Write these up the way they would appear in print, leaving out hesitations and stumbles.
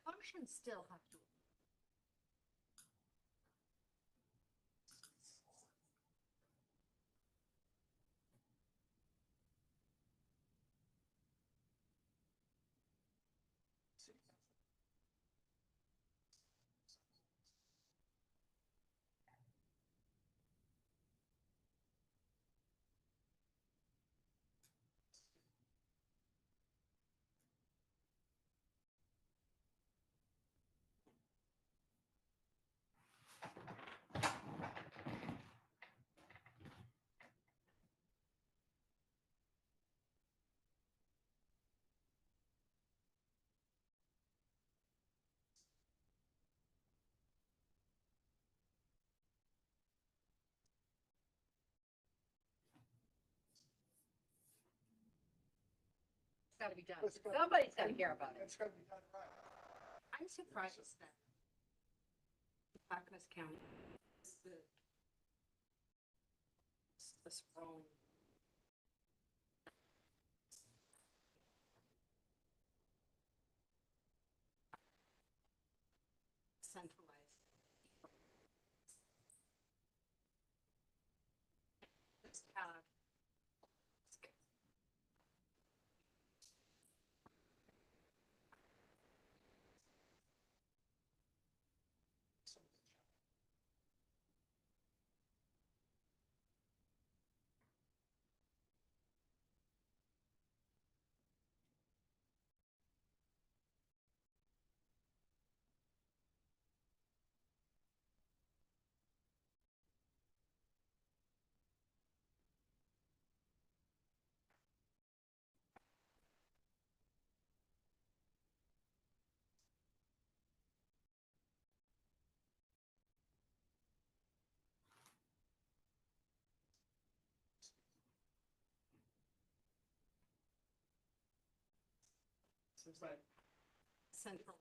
Functions still have to. Got to be done. Somebody's got to care about it. It's got to be done right. I'm surprised that Clackamas County is the sprawling. Centralized. Just have. But centralized.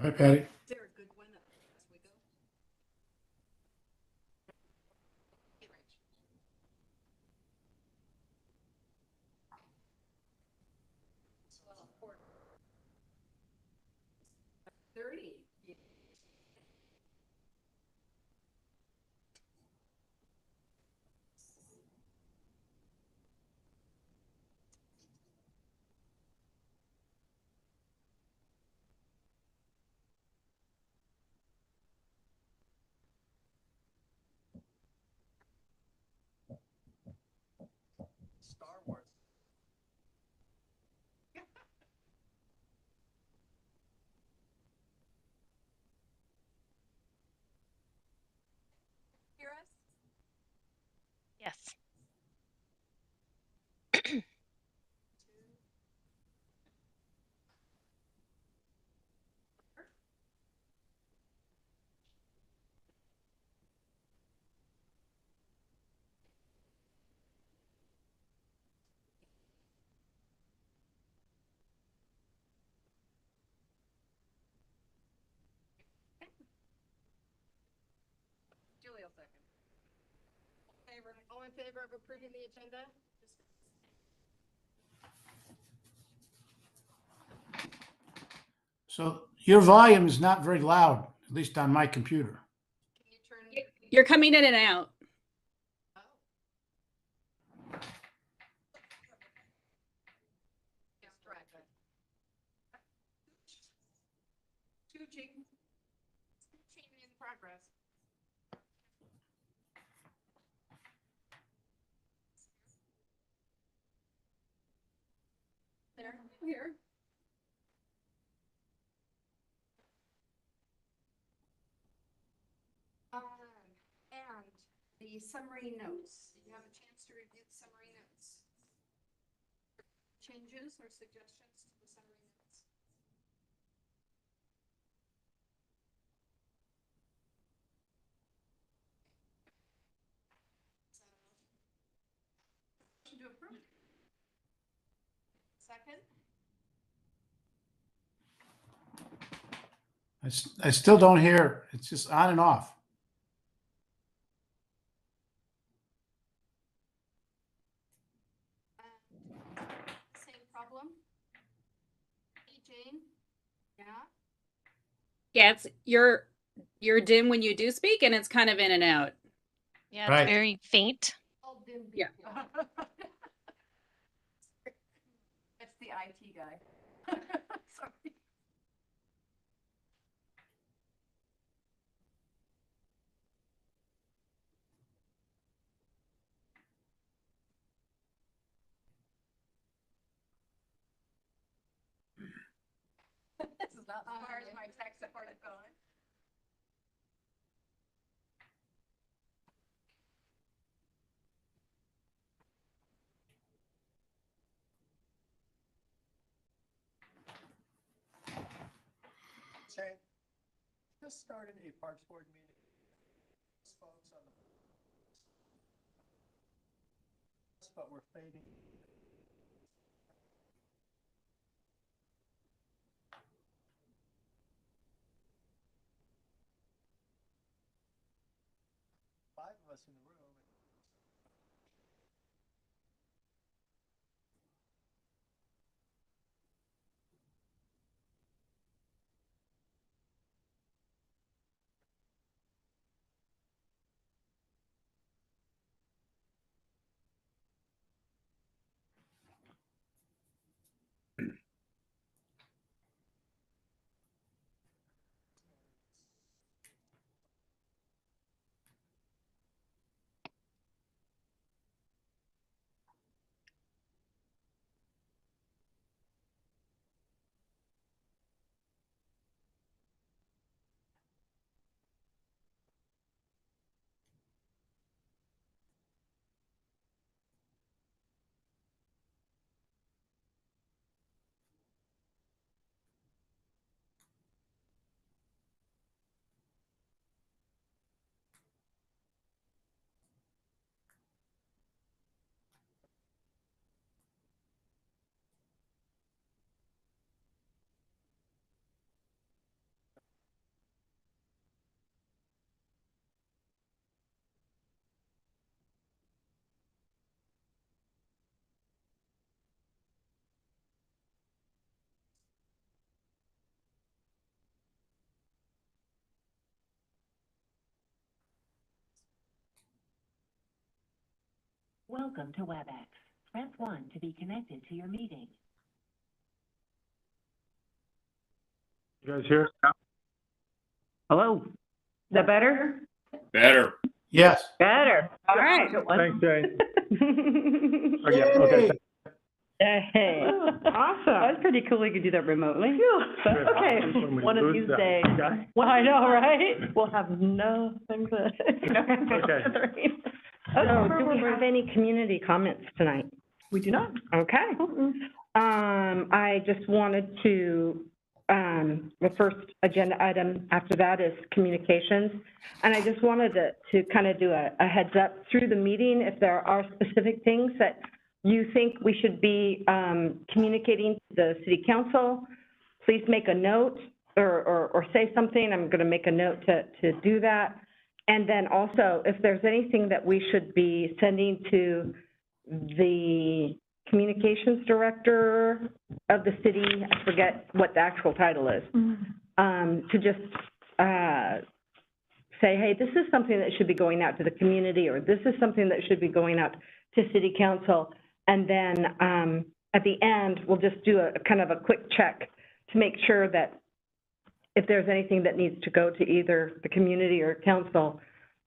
Hi, Patty. Is there a good one as we go? Hey, Rach. Well, 30. Star Wars. Hear us? Yes. Julie will second. All in favor of approving the agenda? So your volume is not very loud, at least on my computer. Can you turn? You're coming in and out. Oh. progress. There, here. And the summary notes. Did you have a chance to review the summary notes? Changes or suggestions to the summary notes? Motion to approve. Second? I still don't hear. It's just on and off. Same problem? Hey, Jane? Yeah? Yeah, it's you're dim when you do speak, and it's kind of in and out. Yeah, it's Right. very faint. Oh, dim. Yeah. That's the IT guy. Sorry. This is not as far as my tech support is going. Say, just started a Parks Board meeting. Folks on the. But we're fading. Five of us in the room. Welcome to WebEx. Press 1 to be connected to your meeting. You guys hear us now? Hello. Is that better? Better. Yes. Better. All right. Thanks, Jane. Yay! Okay. Hey. Awesome. That's pretty cool. We could do that remotely. Okay, When we one of lose these that days. guy. I know, right? We'll have nothing to. Okay. So, do we have any community comments tonight? We do not. Okay. I just wanted to, the first agenda item after that is communications. And I just wanted to kind of do a heads up through the meeting if there are specific things that you think we should be communicating to the city council. Please make a note or say something. I'm going to make a note to do that. And then also, if there's anything that we should be sending to the communications director of the city, I forget what the actual title is, to just say, hey, this is something that should be going out to the community, or this is something that should be going out to city council. And then at the end, we'll just do a kind of a quick check to make sure that if there's anything that needs to go to either the community or council,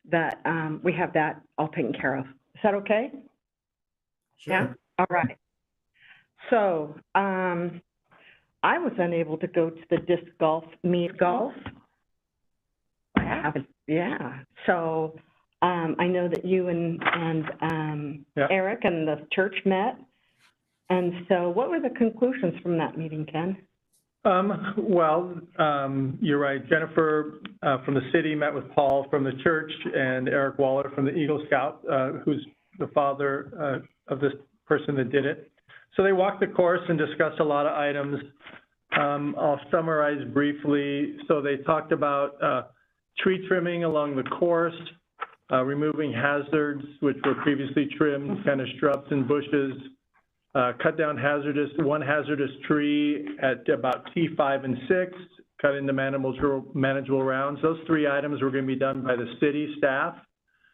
that we have that all taken care of. Is that okay? Yeah? Sure. All right. So, I was unable to go to the disc golf meet golf. I haven't, yeah. So, I know that you and Yeah. Eric and the church met. And so what were the conclusions from that meeting, Ken? You're right. Jennifer from the city met with Paul from the church and Eric Waller from the Eagle Scout, who's the father of this person that did it. So they walked the course and discussed a lot of items. I'll summarize briefly. So they talked about tree trimming along the course, removing hazards which were previously trimmed, kind of shrubs and bushes, cut down one hazardous tree at about T5 and 6, cut into manageable rounds. Those 3 items were going to be done by the city staff.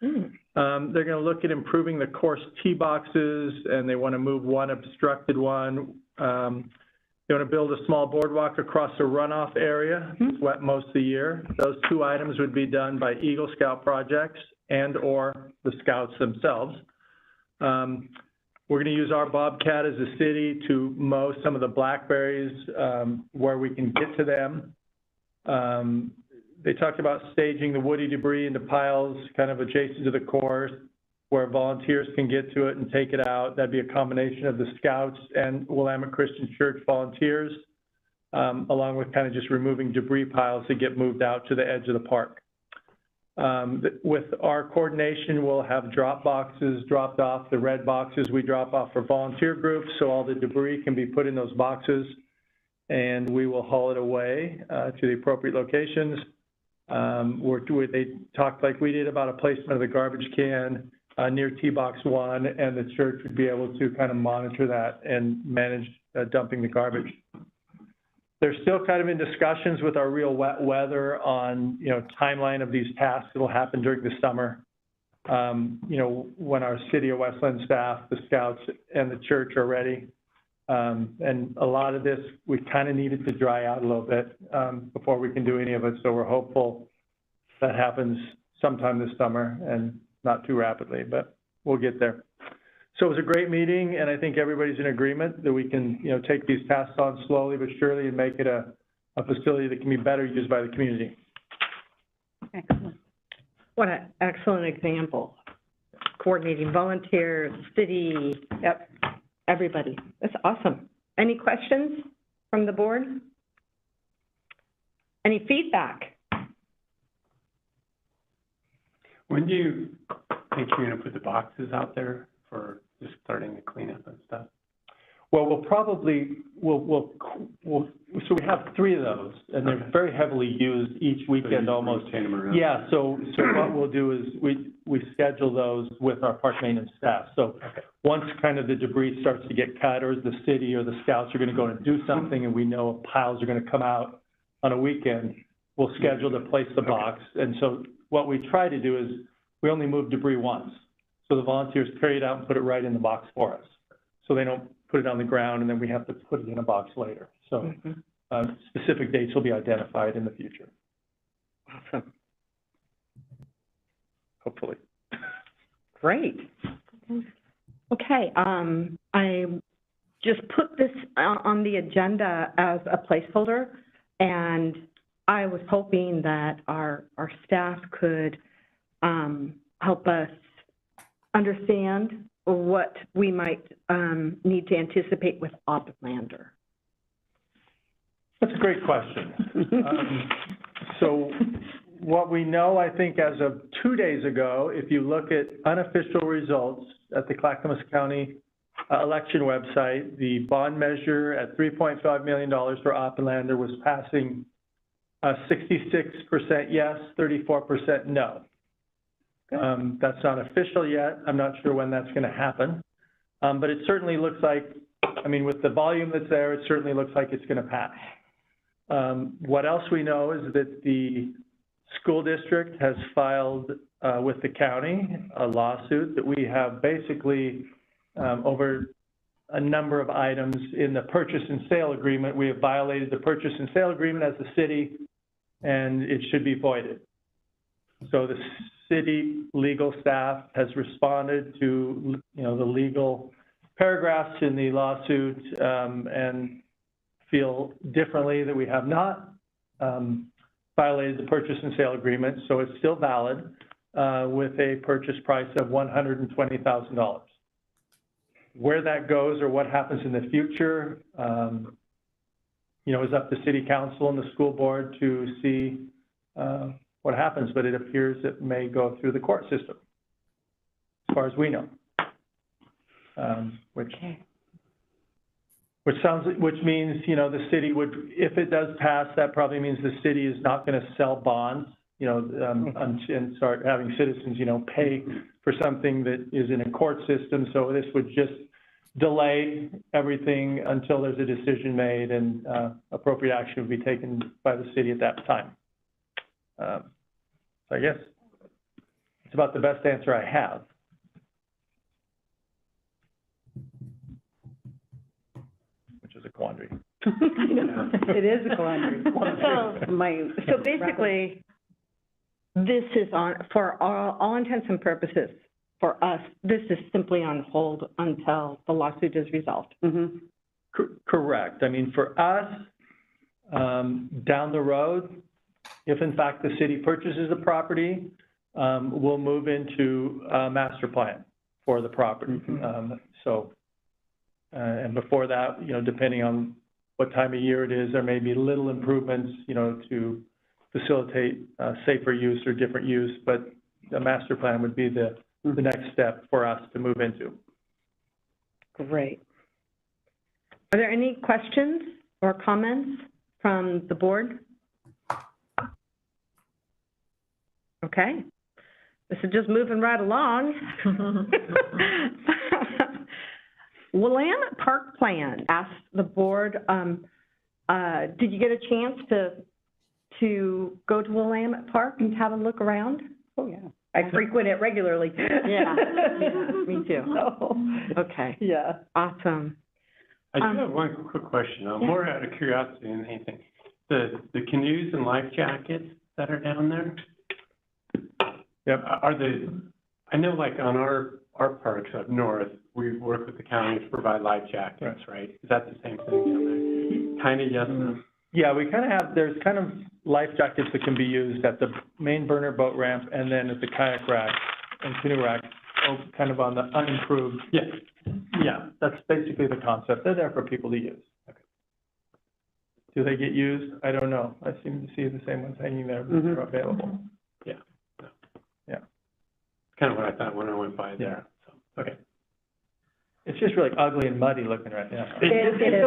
They're going to look at improving the course tee boxes, and they want to move one obstructed one. They want to build a small boardwalk across a runoff area. It's wet most of the year. Those 2 items would be done by Eagle Scout projects and or the Scouts themselves. We're going to use our Bobcat as a city to mow some of the blackberries where we can get to them. They talked about staging the woody debris into piles kind of adjacent to the course where volunteers can get to it and take it out. That'd be a combination of the Scouts and Willamette Christian Church volunteers, along with kind of just removing debris piles that get moved out to the edge of the park. With our coordination, we'll have drop boxes dropped off, the red boxes we drop off for volunteer groups, so all the debris can be put in those boxes, and we will haul it away to the appropriate locations. They talked like we did about a placement of the garbage can near T-Box 1, and the church would be able to kind of monitor that and manage dumping the garbage. They're still kind of in discussions with our real wet weather on, timeline of these tasks that will happen during the summer. When our City of Westland staff, the Scouts, and the church are ready. And a lot of this, we kind of needed to dry out a little bit before we can do any of it. So we're hopeful that happens sometime this summer and not too rapidly, but we'll get there. So it was a great meeting, and I think everybody's in agreement that we can, take these tasks on slowly but surely and make it a facility that can be better used by the community. Excellent. What an excellent example. Coordinating volunteers, city, yep, everybody. That's awesome. Any questions from the board? Any feedback? When do you think you're going to put the boxes out there for just starting the cleanup and stuff? Well, so we have 3 of those, and they're very heavily used each weekend almost. Rotate them around? Yeah, so what we'll do is we schedule those with our park maintenance staff. So once kind of the debris starts to get cut, or the city or the Scouts are going to go and do something, and we know piles are going to come out on a weekend, we'll schedule to place the box. And so what we try to do is we only move debris once. So the volunteers carry it out and put it right in the box for us. So they don't put it on the ground and then we have to put it in a box later. So specific dates will be identified in the future. Awesome. Hopefully. Great. Okay, I just put this on the agenda as a placeholder, and I was hoping that our staff could help us understand what we might need to anticipate with Oplander. That's a great question. So what we know, I think, as of 2 days ago, if you look at unofficial results at the Clackamas County election website, the bond measure at $3.5 million for Oplander was passing 66% yes, 34% no. That's not official yet. I'm not sure when that's going to happen. But it certainly looks like, with the volume that's there, it certainly looks like it's going to pass. What else we know is that the school district has filed with the county a lawsuit that we have basically over a number of items in the purchase and sale agreement. We have violated the purchase and sale agreement as the city and it should be voided. So the city legal staff has responded to, you know, the legal paragraphs in the lawsuit, and feel differently that we have not violated the purchase and sale agreement, so it's still valid with a purchase price of $120,000. Where that goes or what happens in the future, you know, is up to city council and the school board to see what happens, but it appears it may go through the court system, as far as we know. Which means, you know, the city would, if it does pass, that probably means the city is not going to sell bonds, you know, and start having citizens, you know, pay for something that is in a court system. So this would just delay everything until there's a decision made and appropriate action would be taken by the city at that time. So I guess it's about the best answer I have. Which is a quandary. It is a quandary. So basically, this is on, for all intents and purposes, for us, this is simply on hold until the lawsuit is resolved. Correct. I mean, for us, down the road, if in fact the city purchases the property, we'll move into a master plan for the property. And before that, you know, depending on what time of year it is, there may be little improvements, you know, to facilitate safer use or different use, but the master plan would be the next step for us to move into. Great. Are there any questions or comments from the board? Okay. This is just moving right along. Willamette Park Plan asked the board, did you get a chance to go to Willamette Park and have a look around? Oh, yeah. I frequent it regularly. Yeah, me too. Okay. Yeah. Awesome. I do have one quick question, more out of curiosity than anything. The canoes and life jackets that are down there? Yep. I know like on our parks up north, we work with the county to provide life jackets, right? Is that the same thing down there? Kind of, yes, no? Yeah, we kind of have, there's kind of life jackets that can be used at the main burner boat ramp and then at the kayak rack and canoe rack, kind of on the unimproved. Yeah. Yeah, that's basically the concept. They're there for people to use. Okay. Do they get used? I don't know. I seem to see the same ones hanging there, but they're available. Yeah. No. Yeah. Kind of what I thought when I went by there. So, okay. It's just really ugly and muddy looking right now. It is. It is.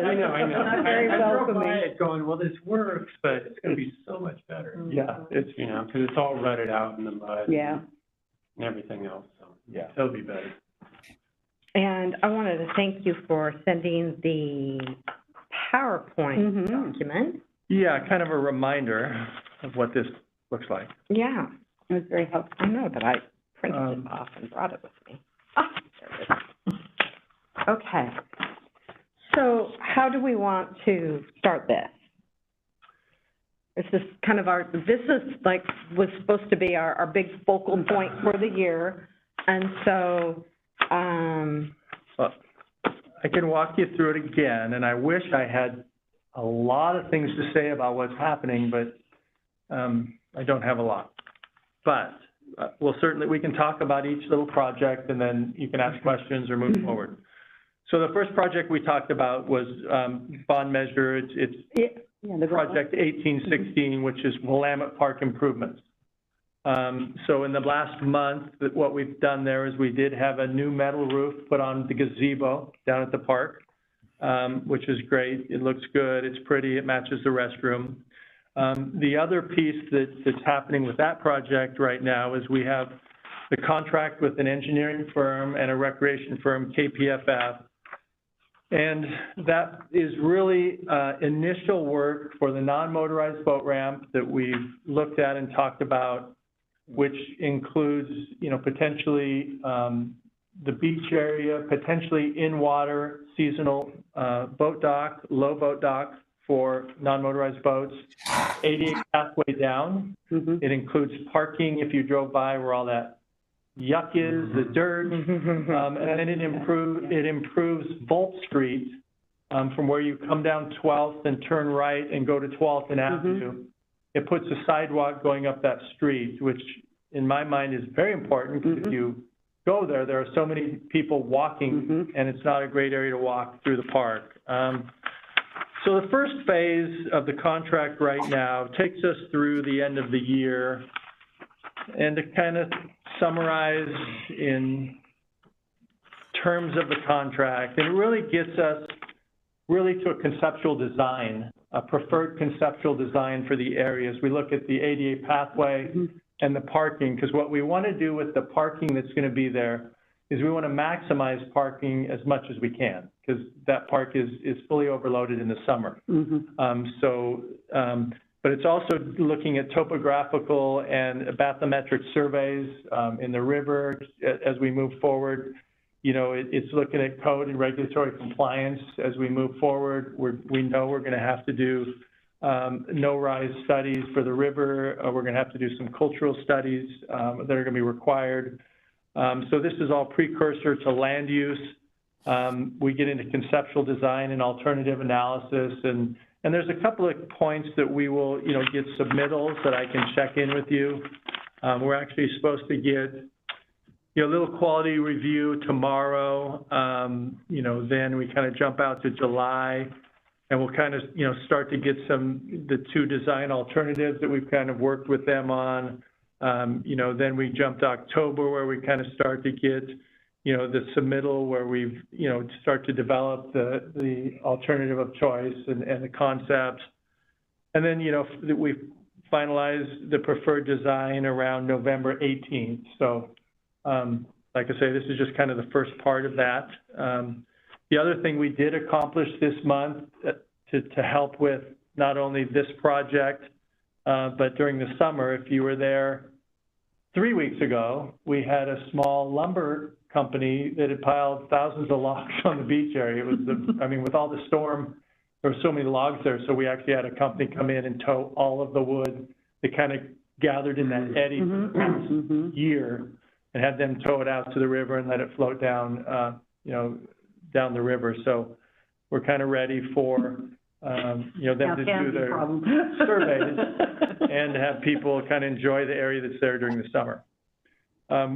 I know. Not very I drove welcoming. by it going, well, this works, but it's going to be so much better. Yeah, it's, You know, because it's all rutted out in the mud. Yeah. And everything else, so. yeah. It'll be better. And I wanted to thank you for sending the PowerPoint document. Yeah, kind of a reminder of what this looks like. Yeah, It was very helpful. I know that I printed it off and brought it with me. Ah, there it is. Okay. So how do we want to start this? This is kind of this is like, was supposed to be our big focal point for the year. And so, Well, I can walk you through it again, and I wish I had a lot of things to say about what's happening, but I don't have a lot. But we can talk about each little project, and then you can ask questions or move forward. So the first project we talked about was bond measure. It's the Project 1816, which is Willamette Park improvements. So in the last month, what we've done there is we did have a new metal roof put on the gazebo down at the park, which is great. It looks good. It's pretty. It matches the restroom. The other piece that's happening with that project right now is we have the contract with an engineering firm and a recreation firm, KPFF. And that is really initial work for the non-motorized boat ramp that we've looked at and talked about, which includes, potentially the beach area, potentially in-water seasonal boat dock, low boat dock for non-motorized boats, ADA pathway down. Mhm. It includes parking if you drove by where all that yuck is, the dirt. And then it improves Volt Street, from where you come down 12th and turn right and go to 12th and Avenue. It puts a sidewalk going up that street, which in my mind is very important, because if you go there, there are so many people walking, and it's not a great area to walk through the park. So the first phase of the contract right now takes us through the end of the year. And to kind of summarize in terms of the contract, it really gets us really to a conceptual design, a preferred conceptual design for the areas. We look at the ADA pathway and the parking, because what we want to do with the parking that's going to be there is we want to maximize parking as much as we can, because that park is fully overloaded in the summer. But it's also looking at topographical and bathymetric surveys in the river as we move forward. You know, it's looking at code and regulatory compliance as we move forward. We know we're going to have to do no-rise studies for the river. We're going to have to do some cultural studies that are going to be required. So this is all precursor to land use. We get into conceptual design and alternative analysis, and there's a couple of points that we will, you know, get submittals that I can check in with you. We're actually supposed to get, you know, a little quality review tomorrow. You know, then we kind of jump out to July, and we'll kind of, you know, start to get the two design alternatives that we've kind of worked with them on. You know, then we jump to October, where we kind of start to get, you know, the submittal where we've, you know, start to develop the alternative of choice and the concepts. And then, you know, we finalize the preferred design around November 18th. So, like I say, this is just kind of the first part of that. The other thing we did accomplish this month to help with not only this project, but during the summer, if you were there 3 weeks ago, we had a small lumber company that had piled thousands of logs on the beach area. It was, I mean, with all the storm, there were so many logs there, so we actually had a company come in and tow all of the wood that kind of gathered in that eddy year, and had them tow it out to the river and let it float down, you know, down the river. So we're kind of ready for, you know, them to do their surveys and have people kind of enjoy the area that's there during the summer.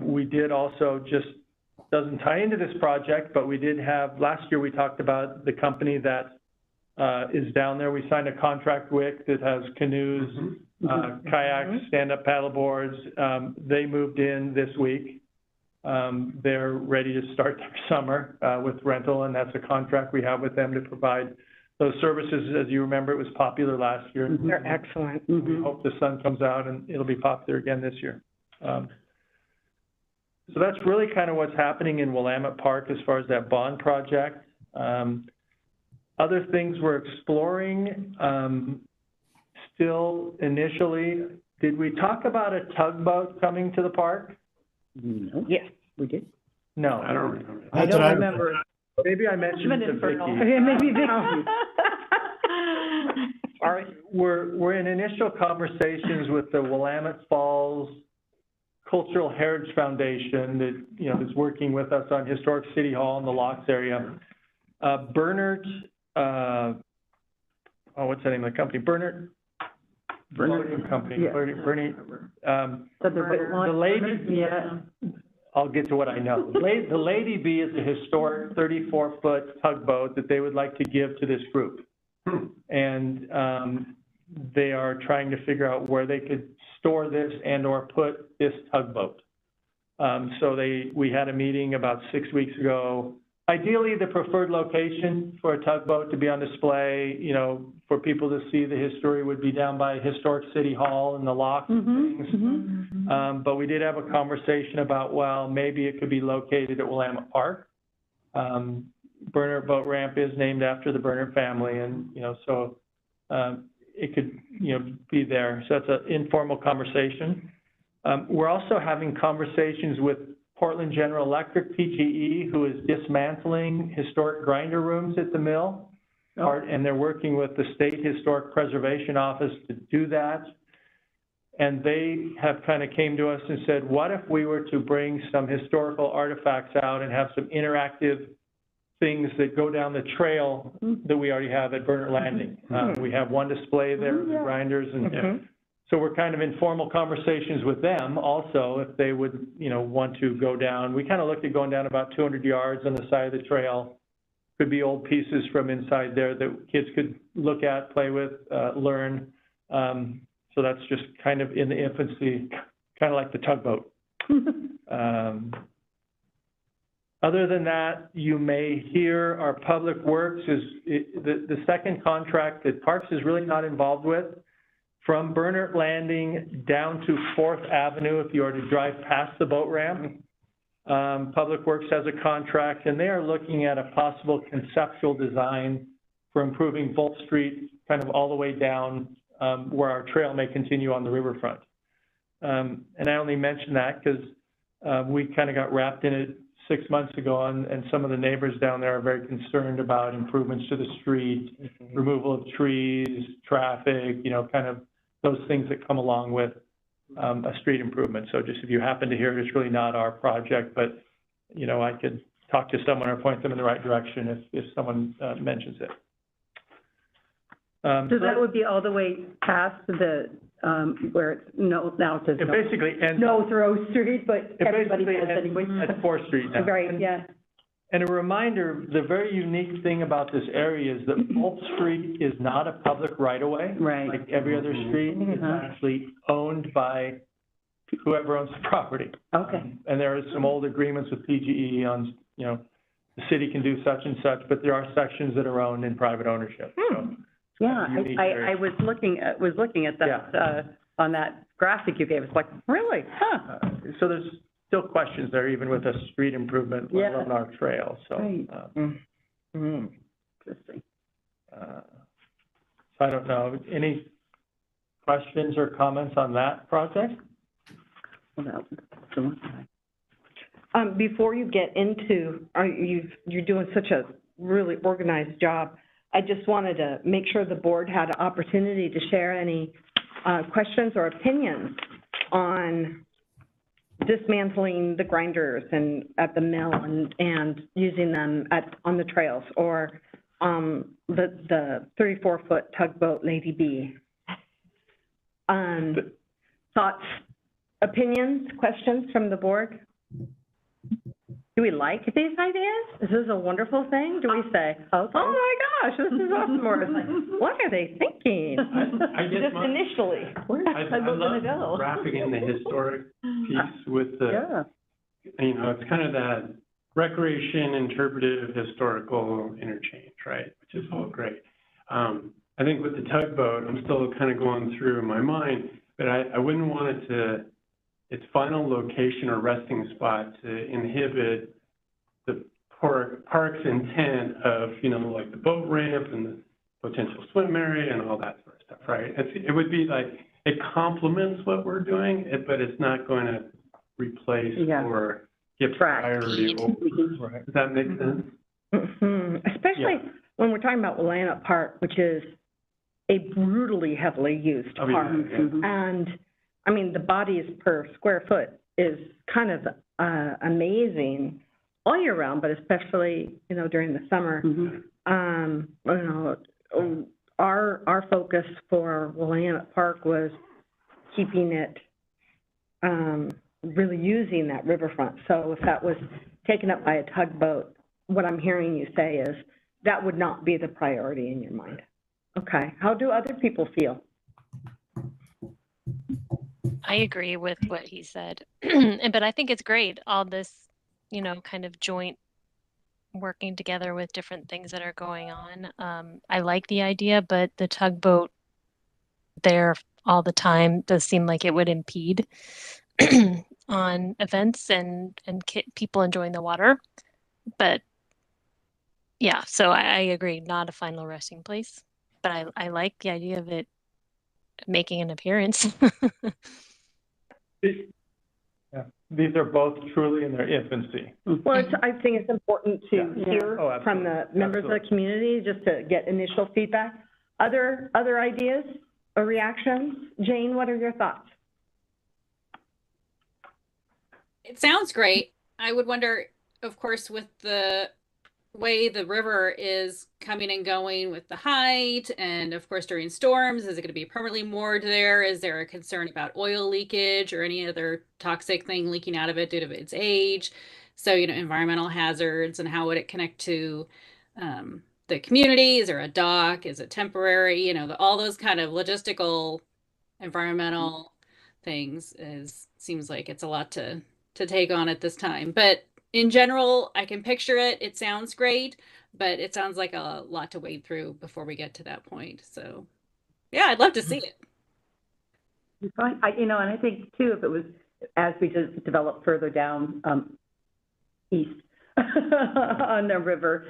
We did also, just doesn't tie into this project, but we did have, last year we talked about the company that is down there. We signed a contract with that has canoes, kayaks, stand-up paddle boards. They moved in this week. They're ready to start their summer with rental, and that's a contract we have with them to provide those services. As you remember, it was popular last year. They're excellent. We hope the sun comes out and it'll be popular again this year. So that's really kind of what's happening in Willamette Park as far as that bond project. Other things we're exploring, still initially, did we talk about a tugboat coming to the park? No. Yes, we did. No. I don't remember. I don't remember. Maybe I mentioned it to Vicki. Maybe Vicki. Sorry. We're in initial conversations with the Willamette Falls Cultural Heritage Foundation that, you know, is working with us on Historic City Hall in the Locks area. Bernard, what's the name of the company? Bernard Company. Yeah. Bernie, The lady, yeah. I'll get to what I know. The Lady B is a historic 34-foot tugboat that they would like to give to this group. And they are trying to figure out where they could store this and or put this tugboat. So we had a meeting about 6 weeks ago. Ideally, the preferred location for a tugboat to be on display, you know, for people to see the history would be down by Historic City Hall and the locks and things. But we did have a conversation about, well, maybe it could be located at Willamette Park. Bernard Boat Ramp is named after the Bernard family, and, you know, so it could, you know, be there. So that's an informal conversation. We're also having conversations with Portland General Electric, PGE, who is dismantling historic grinder rooms at the mill. part, and they're working with the State Historic Preservation Office to do that. And they have kind of came to us and said, what if we were to bring some historical artifacts out and have some interactive things that go down the trail that we already have at Burnett Landing? We have one display there, the grinders, and so we're kind of in formal conversations with them also, if they would, you know, want to go down. We kind of looked at going down about 200 yards on the side of the trail. Could be old pieces from inside there that kids could look at, play with, learn. So that's just kind of in the infancy, kind of like the tugboat. Other than that, you may hear our Public Works is, the second contract that Parks is really not involved with. From Burnett Landing down to 4th Avenue, if you are to drive past the boat ramp, Public Works has a contract, and they are looking at a possible conceptual design for improving Volt Street kind of all the way down where our trail may continue on the riverfront. And I only mention that because we kind of got wrapped in it 6 months ago, and some of the neighbors down there are very concerned about improvements to the street, removal of trees, traffic, you know, kind of those things that come along with a street improvement. So just if you happen to hear it, it's really not our project, but, you know, I could talk to someone or point them in the right direction if someone mentions it. So that would be all the way past the, where it's, no, now it says It no. basically ends. No Thoreau Street, but everybody basically does anyway. At 4th Street now. Right, yeah. And a reminder, the very unique thing about this area is that Volt Street is not a public right-of-way. Right. Like every other street, it's actually owned by whoever owns the property. Okay. And there are some old agreements with PGE on, you know, the city can do such and such, but there are sections that are owned in private ownership. So, Yeah, unique I area. was looking at that, on that graphic you gave us, like, really? Huh? So there's still questions there, even with a street improvement, let Yeah. alone our trail, so. Right. Interesting. So I don't know, any questions or comments on that project? Well, Before you get into, you're doing such a really organized job. I just wanted to make sure the board had an opportunity to share any questions or opinions on dismantling the grinders and at the mill and using them on the trails, or the 34-foot tugboat Lady B. Thoughts, opinions, questions from the board? Do we like these ideas? Is this a wonderful thing? Do we say, oh my gosh, this is awesome, or it's like, what are they thinking? I guess Just initially. I love wrapping in the historic piece with the, you know, it's kind of that recreation, interpretive, historical interchange, right? Which is all great. I think with the tugboat, I'm still kind of going through in my mind, but I wouldn't want it to, its final location or resting spot to inhibit the park's intent of, you know, like the boat ramp and the potential swim area and all that sort of stuff, right? It would be like, it complements what we're doing, but it's not going to replace or give priority over. Right. Does that make sense? Especially when we're talking about Willamette Park, which is a brutally heavily used park. And I mean, the bodies per square foot is kind of amazing all year round, but especially, you know, during the summer. You know, our focus for Willamette Park was keeping it, really using that riverfront. So if that was taken up by a tugboat, what I'm hearing you say is that would not be the priority in your mind. Okay. How do other people feel? I agree with what he said, but I think it's great, all this, you know, kind of joint working together with different things that are going on. I like the idea, but the tugboat there all the time does seem like it would impede on events and people enjoying the water. But yeah, so I agree, not a final resting place, but I like the idea of it making an appearance. these are both truly in their infancy. Well, I think it's important to Yeah. hear Oh, from the absolutely. members of the community, just to get initial feedback. Other ideas or reactions? Jane, what are your thoughts? It sounds great. I would wonder, of course, with the way the river is coming and going with the height, and of course during storms, is it going to be permanently moored there? Is there a concern about oil leakage or any other toxic thing leaking out of it due to its age? So, environmental hazards, and how would it connect to the community? Is there a dock? Is it temporary? All those kind of logistical, environmental things seems like it's a lot to take on at this time. But in general, I can picture it. It sounds great, but it sounds like a lot to wade through before we get to that point. So, yeah, I'd love to see it. And I think too, if it was, as we just develop further down, east on the river,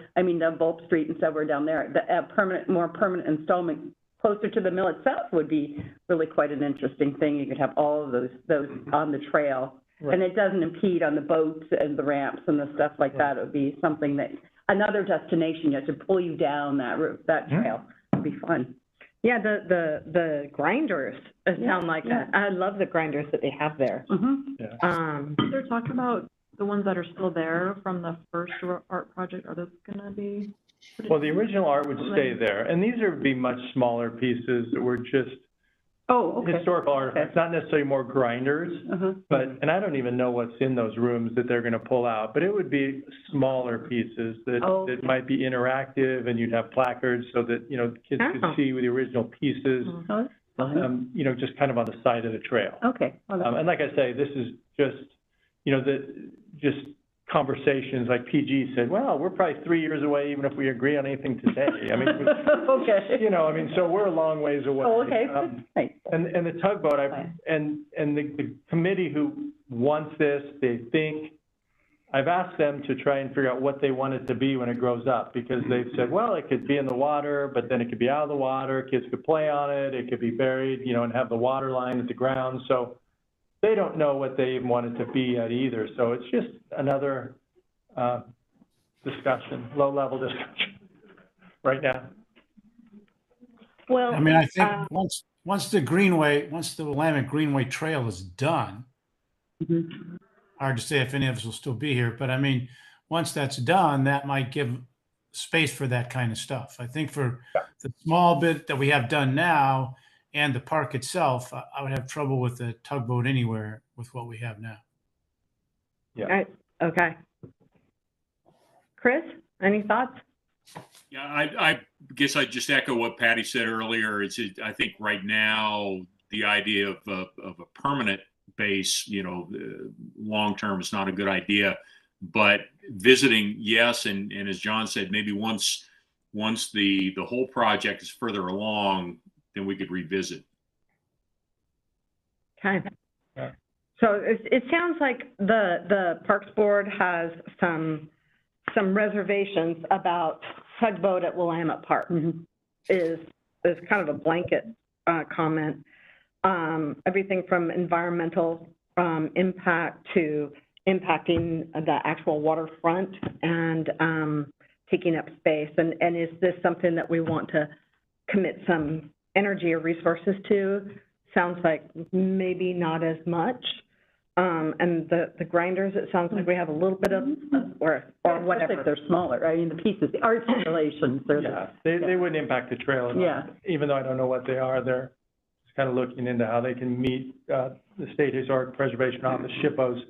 Bulb Street and somewhere down there, the more permanent installment closer to the mill itself would be really quite an interesting thing. You could have all of those on the trail. Right. And it doesn't impede on the boats and the ramps and the stuff like that. It would be something that, another destination, to pull you down that trail. It'd be fun. Yeah, the grinders sound like that. I love the grinders that they have there. They're talking about the ones that are still there from the first art project. Are those going to be? Well, the original art would stay there, and these would be much smaller pieces that were just historical artifacts, not necessarily more grinders, but, and I don't even know what's in those rooms that they're going to pull out, but it would be smaller pieces that might be interactive, and you'd have placards so that, kids could see the original pieces, just kind of on the side of the trail. Okay. And like I say, this is just, just conversations, like PG said, well, we're probably 3 years away, even if we agree on anything today. So we're a long ways away. Oh, okay. And the tugboat, and the committee who wants this, I've asked them to try and figure out what they want it to be when it grows up, because they've said, well, it could be in the water, but then it could be out of the water, kids could play on it, it could be buried, and have the water line at the ground. So they don't know what they even want it to be yet either. So it's just another discussion, low-level discussion right now. Well, I think once the Willamette Greenway Trail is done, hard to say if any of us will still be here, but once that's done, that might give space for that kind of stuff. I think for the small bit that we have done now, and the park itself, I would have trouble with the tugboat anywhere with what we have now. Yeah. Okay. Chris, any thoughts? Yeah, I guess I'd just echo what Patty said earlier. I think right now the idea of a permanent base, long term is not a good idea. But visiting, yes, and as John said, maybe once the whole project is further along, then we could revisit. Okay. Yeah. So it sounds like the Parks Board has some reservations about tugboat at Willamette Park. Is kind of a blanket comment. Everything from environmental impact to impacting the actual waterfront and taking up space. And is this something that we want to commit some energy or resources to? Sounds like maybe not as much. And the grinders, it sounds like we have a little bit of, or whatever. They're smaller, the pieces, the art installations. They wouldn't impact the trail at all. Even though I don't know what they are, they're just kind of looking into how they can meet the State Historic Preservation Office, SHPO's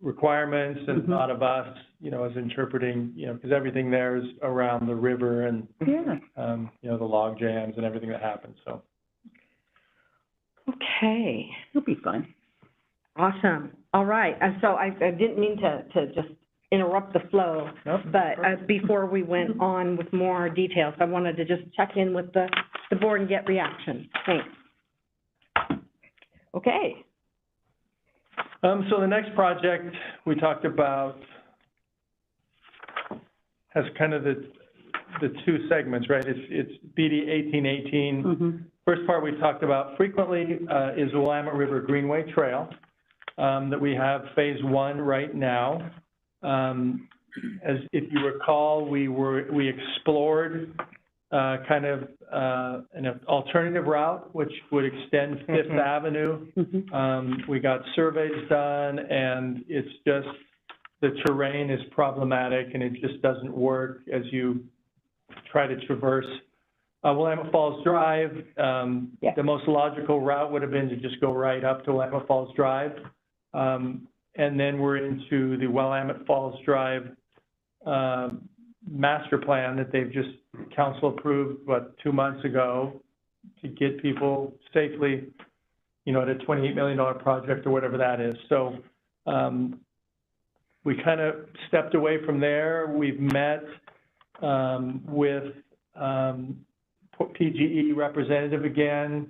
requirements, and thought of us, as interpreting, because everything there is around the river and, the log jams and everything that happens, so. Okay. It'll be fun. Awesome. All right. And so I didn't mean to just interrupt the flow, but before we went on with more details, I wanted to just check in with the board and get reaction. Thanks. Okay. So the next project we talked about has kind of the two segments, right? It's BD 1818. First part we talked about frequently is the Willamette River Greenway Trail. that we have phase one right now. As if you recall, we explored kind of an alternative route, which would extend Fifth Avenue. We got surveys done, and it's just, the terrain is problematic, and it just doesn't work as you try to traverse Willamette Falls Drive. The most logical route would have been to just go right up to Willamette Falls Drive. And then we're into the Willamette Falls Drive master plan that they've just council approved, 2 months ago, to get people safely, you know, at a $28 million project or whatever that is. So we kind of stepped away from there. We've met with PGE representative again,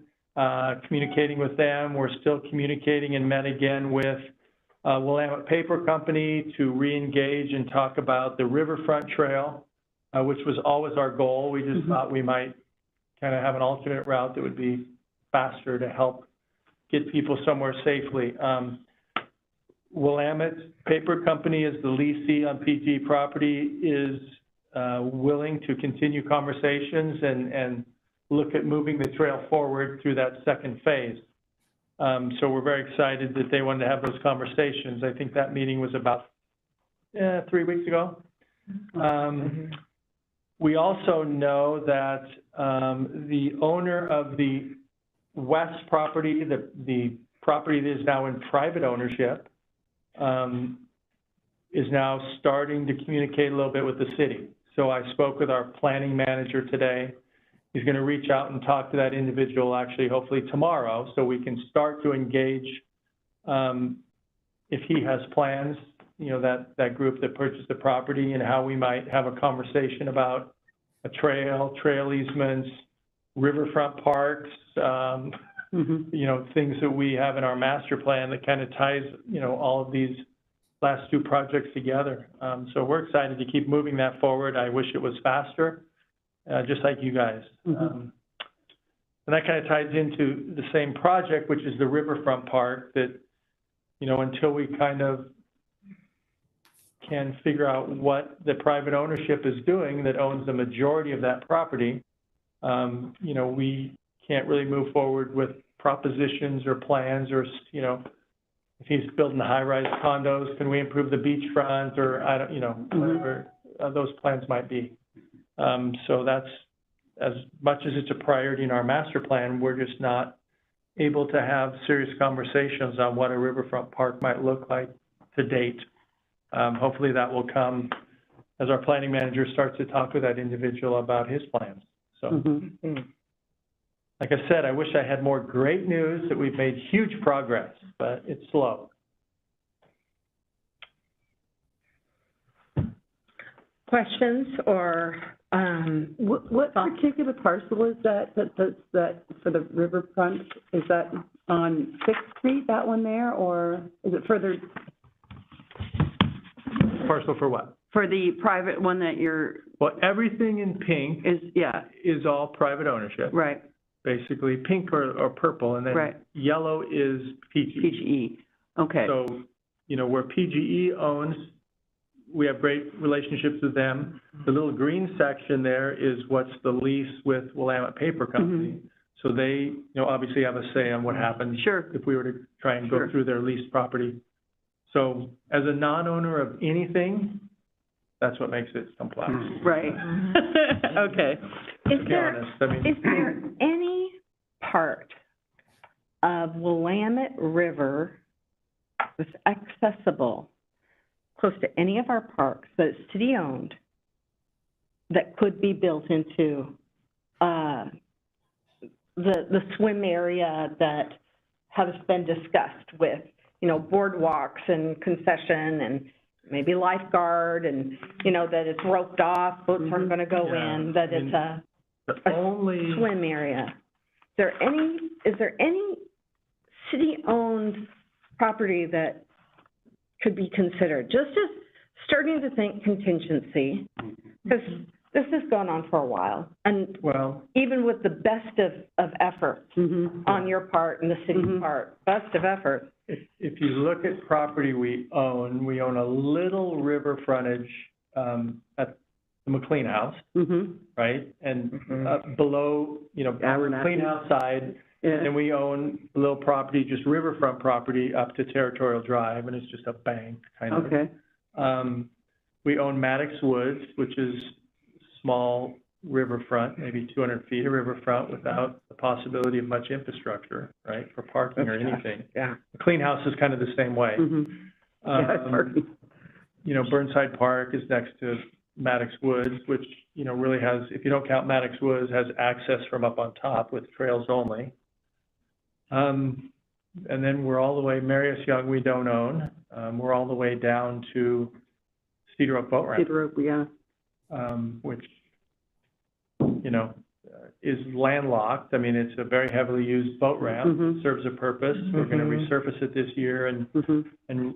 communicating with them. We're still communicating, and met again with Willamette Paper Company to re-engage and talk about the riverfront trail, which was always our goal. We just thought we might kind of have an alternate route that would be faster to help get people somewhere safely. Willamette Paper Company, as the leasee on PG property, is willing to continue conversations and look at moving the trail forward through that second phase. So we're very excited that they wanted to have those conversations. I think that meeting was about 3 weeks ago. We also know that the owner of the west property, the property that is now in private ownership, is now starting to communicate a little bit with the city. So I spoke with our planning manager today. He's going to reach out and talk to that individual, actually, hopefully tomorrow, so we can start to engage if he has plans, you know, that group that purchased the property, and how we might have a conversation about a trail easements, riverfront parks, you know, things that we have in our master plan that kind of ties, you know, all of these last two projects together. So we're excited to keep moving that forward. I wish it was faster. Just like you guys. And that kind of ties into the same project, which is the riverfront park, that, you know, until we kind of can figure out what the private ownership is doing that owns the majority of that property, you know, we can't really move forward with propositions or plans, or, you know, if he's building high-rise condos, can we improve the beachfront, or I don't, you know, whatever those plans might be. So that's, as much as it's a priority in our master plan, we're just not able to have serious conversations on what a riverfront park might look like to date. Hopefully that will come as our planning manager starts to talk with that individual about his plans. So, like I said, I wish I had more great news that we've made huge progress, but it's slow. Questions or what particular parcel is that for the riverfront? Is that on 6th Street, that one there, or is it further? Parcel for what? For the private one that you're. Well, everything in pink is all private ownership. Right. Basically pink or purple, and then yellow is PGE. PGE. Okay. So, you know, where PGE owns, we have great relationships with them. The little green section there is what's the lease with Willamette Paper Company. So they, you know, obviously have a say on what happens if we were to try and go through their leased property. So as a non-owner of anything, that's what makes it complex. Right. Okay. Is there any part of Willamette River that's accessible close to any of our parks that is city-owned that could be built into the swim area that has been discussed with, you know, boardwalks and concession and maybe lifeguard, and, you know, that it's roped off, boats aren't going to go in, that it's a swim area. Is there any city-owned property that could be considered? Just as starting to think contingency, because this has gone on for a while, and Well, even with the best of efforts on your part and the city's part, best of efforts. if you look at property we own a little river frontage, at the McLean House, right? And below, you know, on the McLean House side, and we own a little property, just riverfront property up to Territorial Drive, and it's just a bank, kind of. Okay. We own Maddox Woods, which is small riverfront, maybe 200 feet of riverfront without the possibility of much infrastructure, right, for parking or anything. Yeah. McLean House is kind of the same way. You know, Burnside Park is next to Maddox Woods, which, you know, really has, if you don't count Maddox Woods, has access from up on top with trails only. And then we're all the way, Marius Young we don't own. We're all the way down to Cedar Oak Boat Ramp. Cedar Oak, yeah. Which, you know, is landlocked. I mean, it's a very heavily used boat ramp, serves a purpose. We're going to resurface it this year and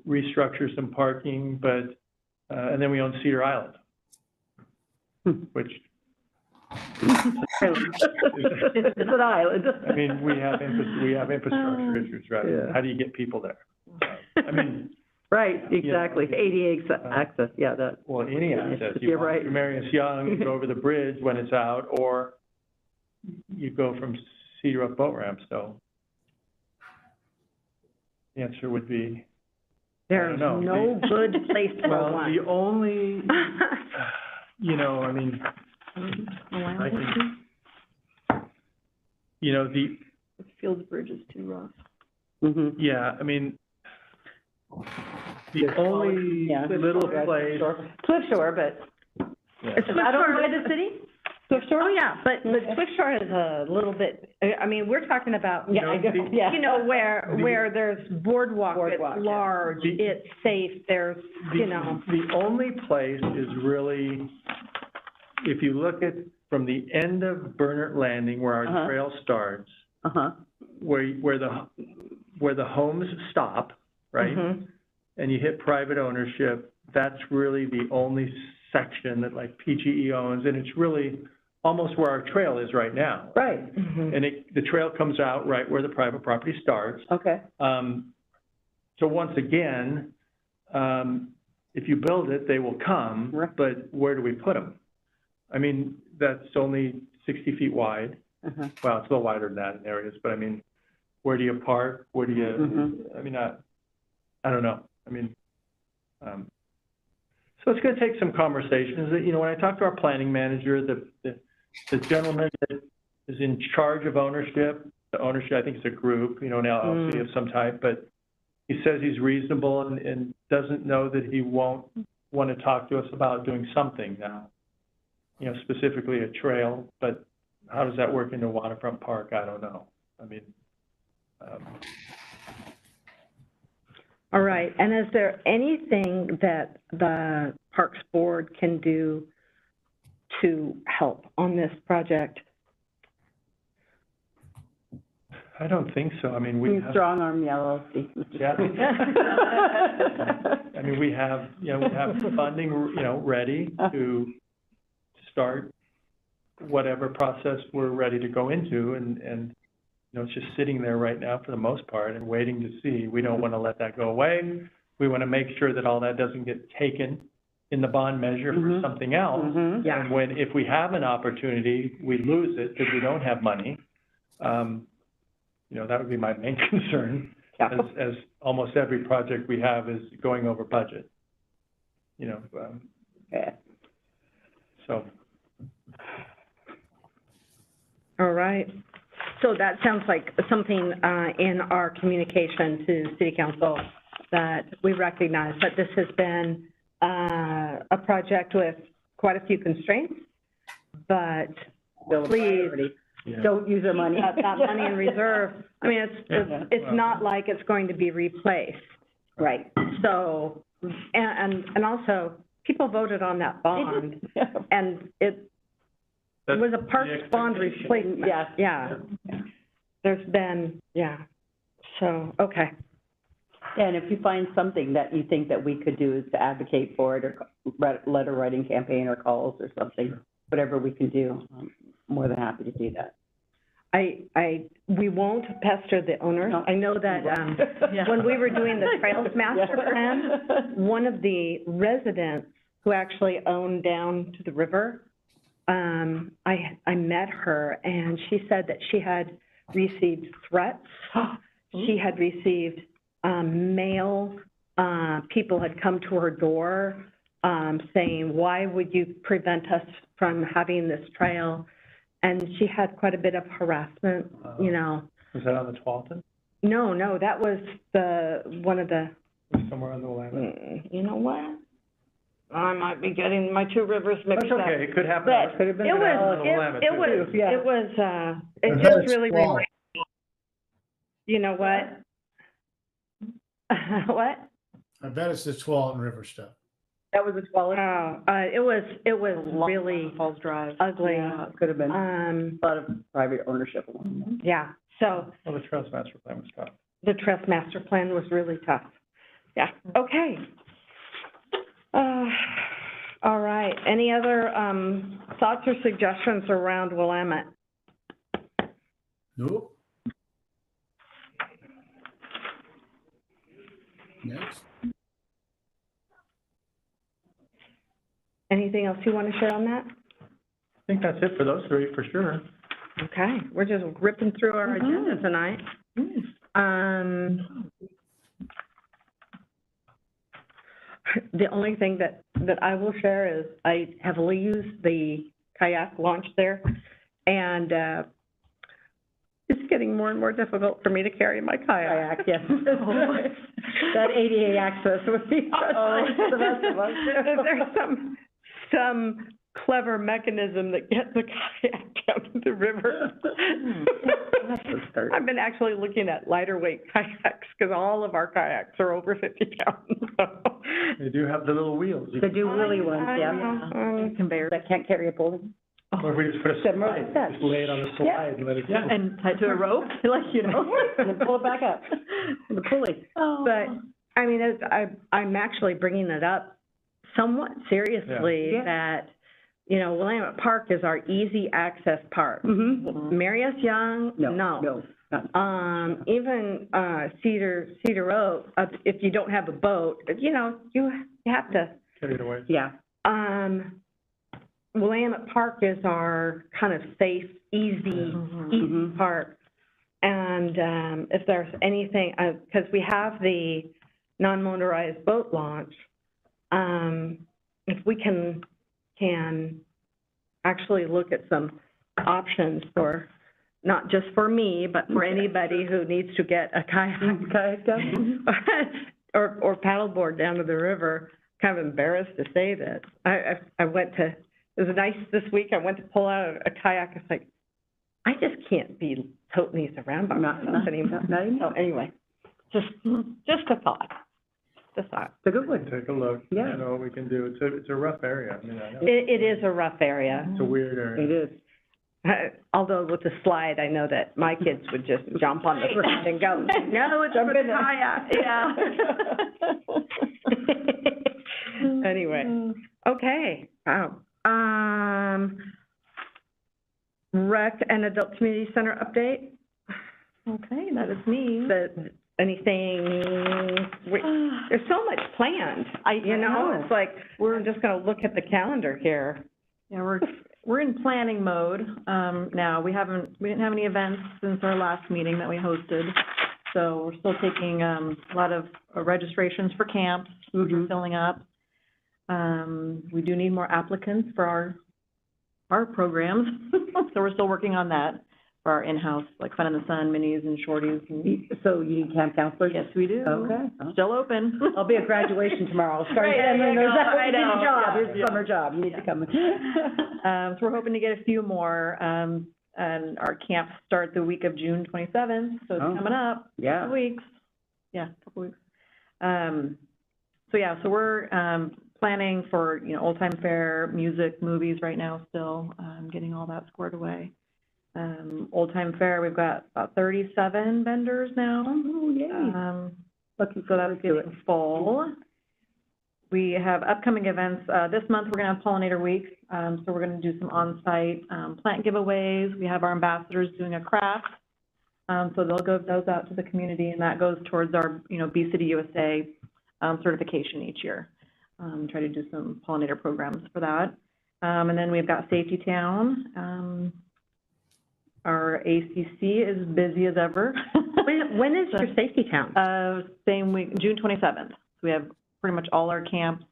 restructure some parking, but, and then we own Cedar Island, which it's an island. I mean, we have infrastructure issues, right? Yeah. How do you get people there? I mean, right, exactly. ADA access, yeah, that. well, any access. You You're walk right. through Marius Young, you go over the bridge when it's out, or you go from Cedar Oak Boat Ramp. So the answer would be, There's no good place for well, one. the only, you know, I mean, I can, you know, the, Fields Bridge is too rough. yeah, I mean, the only little place. Cliff Shore, but it's not owned by the city? Cliff Shore? Oh, yeah, but Cliff Shore is a little bit, I mean, we're talking about, Yeah, I know, yeah. you know, where there's boardwalk, it's large, it's safe, there's, you know. The only place is really, if you look at from the end of Bernert Landing where our trail starts, where the homes stop, right? And you hit private ownership, that's really the only section that like PGE owns, and it's really almost where our trail is right now. Right. And the trail comes out right where the private property starts. Okay. So once again, if you build it, they will come, but where do we put them? I mean, that's only 60 feet wide. Well, it's a little wider than that in areas, but I mean, where do you park? Where do you, I mean, I don't know. I mean, so it's going to take some conversations. You know, when I talk to our planning manager, the gentleman that is in charge of ownership, the ownership, I think it's a group, you know, an LLC of some type, but he says he's reasonable and doesn't know that he won't want to talk to us about doing something now, you know, specifically a trail, but how does that work into Waterfront Park? I don't know. I mean, All right, and is there anything that the Parks Board can do to help on this project? I don't think so. I mean, we have strong arm LLC. Yeah. I mean, we have, you know, we have funding, you know, ready to start whatever process we're ready to go into, and you know, it's just sitting there right now for the most part and waiting to see. We don't want to let that go away. We want to make sure that all that doesn't get taken in the bond measure for something else. And if we have an opportunity, we lose it because we don't have money. You know, that would be my main concern, as almost every project we have is going over budget. You know, so. All right. So that sounds like something in our communication to City Council that we recognize that this has been a project with quite a few constraints, but please don't use our money. That money in reserve. I mean, it's not like it's going to be replaced. Right. So, and also, people voted on that bond, and it was a Parks bond replacement. Yeah. There's been, so, okay. And if you find something that you think that we could do is to advocate for it, or letter writing campaign or calls or something, whatever we can do, I'm more than happy to do that. We won't pester the owners. No. I know that, when we were doing the Trails Master Plan, one of the residents who actually owned down to the river, I met her, and she said that she had received threats. She had received mail. People had come to her door saying, "Why would you prevent us from having this trail?" And she had quite a bit of harassment, you know. Was that on the Tualatin? No, that was one of the. Somewhere on the Willamette? You know what? I might be getting my two rivers mixed That's up. okay, it could happen. But It could have been it on was, the Willamette, too. it just really reminded me. You know what? What? I bet it's the Tualatin River stuff. That was a Tualatin? It was really Falls Drive. ugly. Yeah, it could have been a lot of private ownership. Yeah, so Well, the Trails Master Plan was tough. the Trails Master Plan was really tough. Yeah, okay. All right, any other thoughts or suggestions around Willamette? Nope. Next. Anything else you want to share on that? I think that's it for those three, for sure. Okay, we're just ripping through our agenda tonight. The only thing that I will share is I heavily use the kayak launch there, and it's getting more and more difficult for me to carry my kayak. Yes. That ADA access would be frustrating for the rest of us. There's some clever mechanism that gets the kayak down to the river. I've been actually looking at lighter weight kayaks because all of our kayaks are over 50 pounds. So. They do have the little wheels. They do really ones, yeah. Conveyor. That can't carry a pulley. Or if we just put a slide, just lay it on the slide and let it go. And tied to a rope, like, you know. And then pull it back up, the pulley. But, I mean, I'm actually bringing it up somewhat seriously that, you know, Willamette Park is our easy access park. Marry us young? No. Even Cedar Oak, if you don't have a boat, you know, you have to. Carry it away. Yeah. Willamette Park is our kind of safe, easy park. And if there's anything, because we have the non-motorized boat launch, if we can actually look at some options for, not just for me, but for anybody who needs to get a kayak down or paddleboard down to the river. Kind of embarrassed to say this. I went to, it was nice this week, I went to pull out a kayak. It's like, I just can't be toting these around by myself anymore. So anyway, just a thought. Just a thought. It's a good one. Take a look. Yeah. I know what we can do. It's a rough area. I mean, I know. It is a rough area. It's a weird area. It is. Although with the slide, I know that my kids would just jump on the front and go, no, it's for the kayak. Yeah. Anyway, okay. Wow. Rec and Adult Community Center update. Okay, that is me. Anything, there's so much planned. It's like, we're just gonna look at the calendar here. Yeah, we're in planning mode now. We didn't have any events since our last meeting that we hosted. So we're still taking a lot of registrations for camps, which are filling up. We do need more applicants for our programs. So we're still working on that for our in-house, like Fun in the Sun, minis and shorties. So you need camp counselors? Yes, we do. Okay. Still open. I'll be at graduation tomorrow. Start I know. job. Here's a summer job. You need to come. So we're hoping to get a few more. And our camps start the week of June 27th. So it's coming up. Yeah. Couple weeks. Yeah, couple weeks. So we're planning for, Old Time Fair, music, movies right now still, getting all that squared away. Old Time Fair, we've got about 37 vendors now. Oh, yay. So that's getting full. we have upcoming events. This month, we're gonna have Pollinator Week. So we're gonna do some on-site plant giveaways. We have our ambassadors doing a craft. So they'll give those out to the community, and that goes towards our, Bee City USA certification each year. Try to do some pollinator programs for that. And then we've got Safety Town. Our ACC is busy as ever. When is your Safety Town? Same week, June 27th. So we have pretty much all our camps,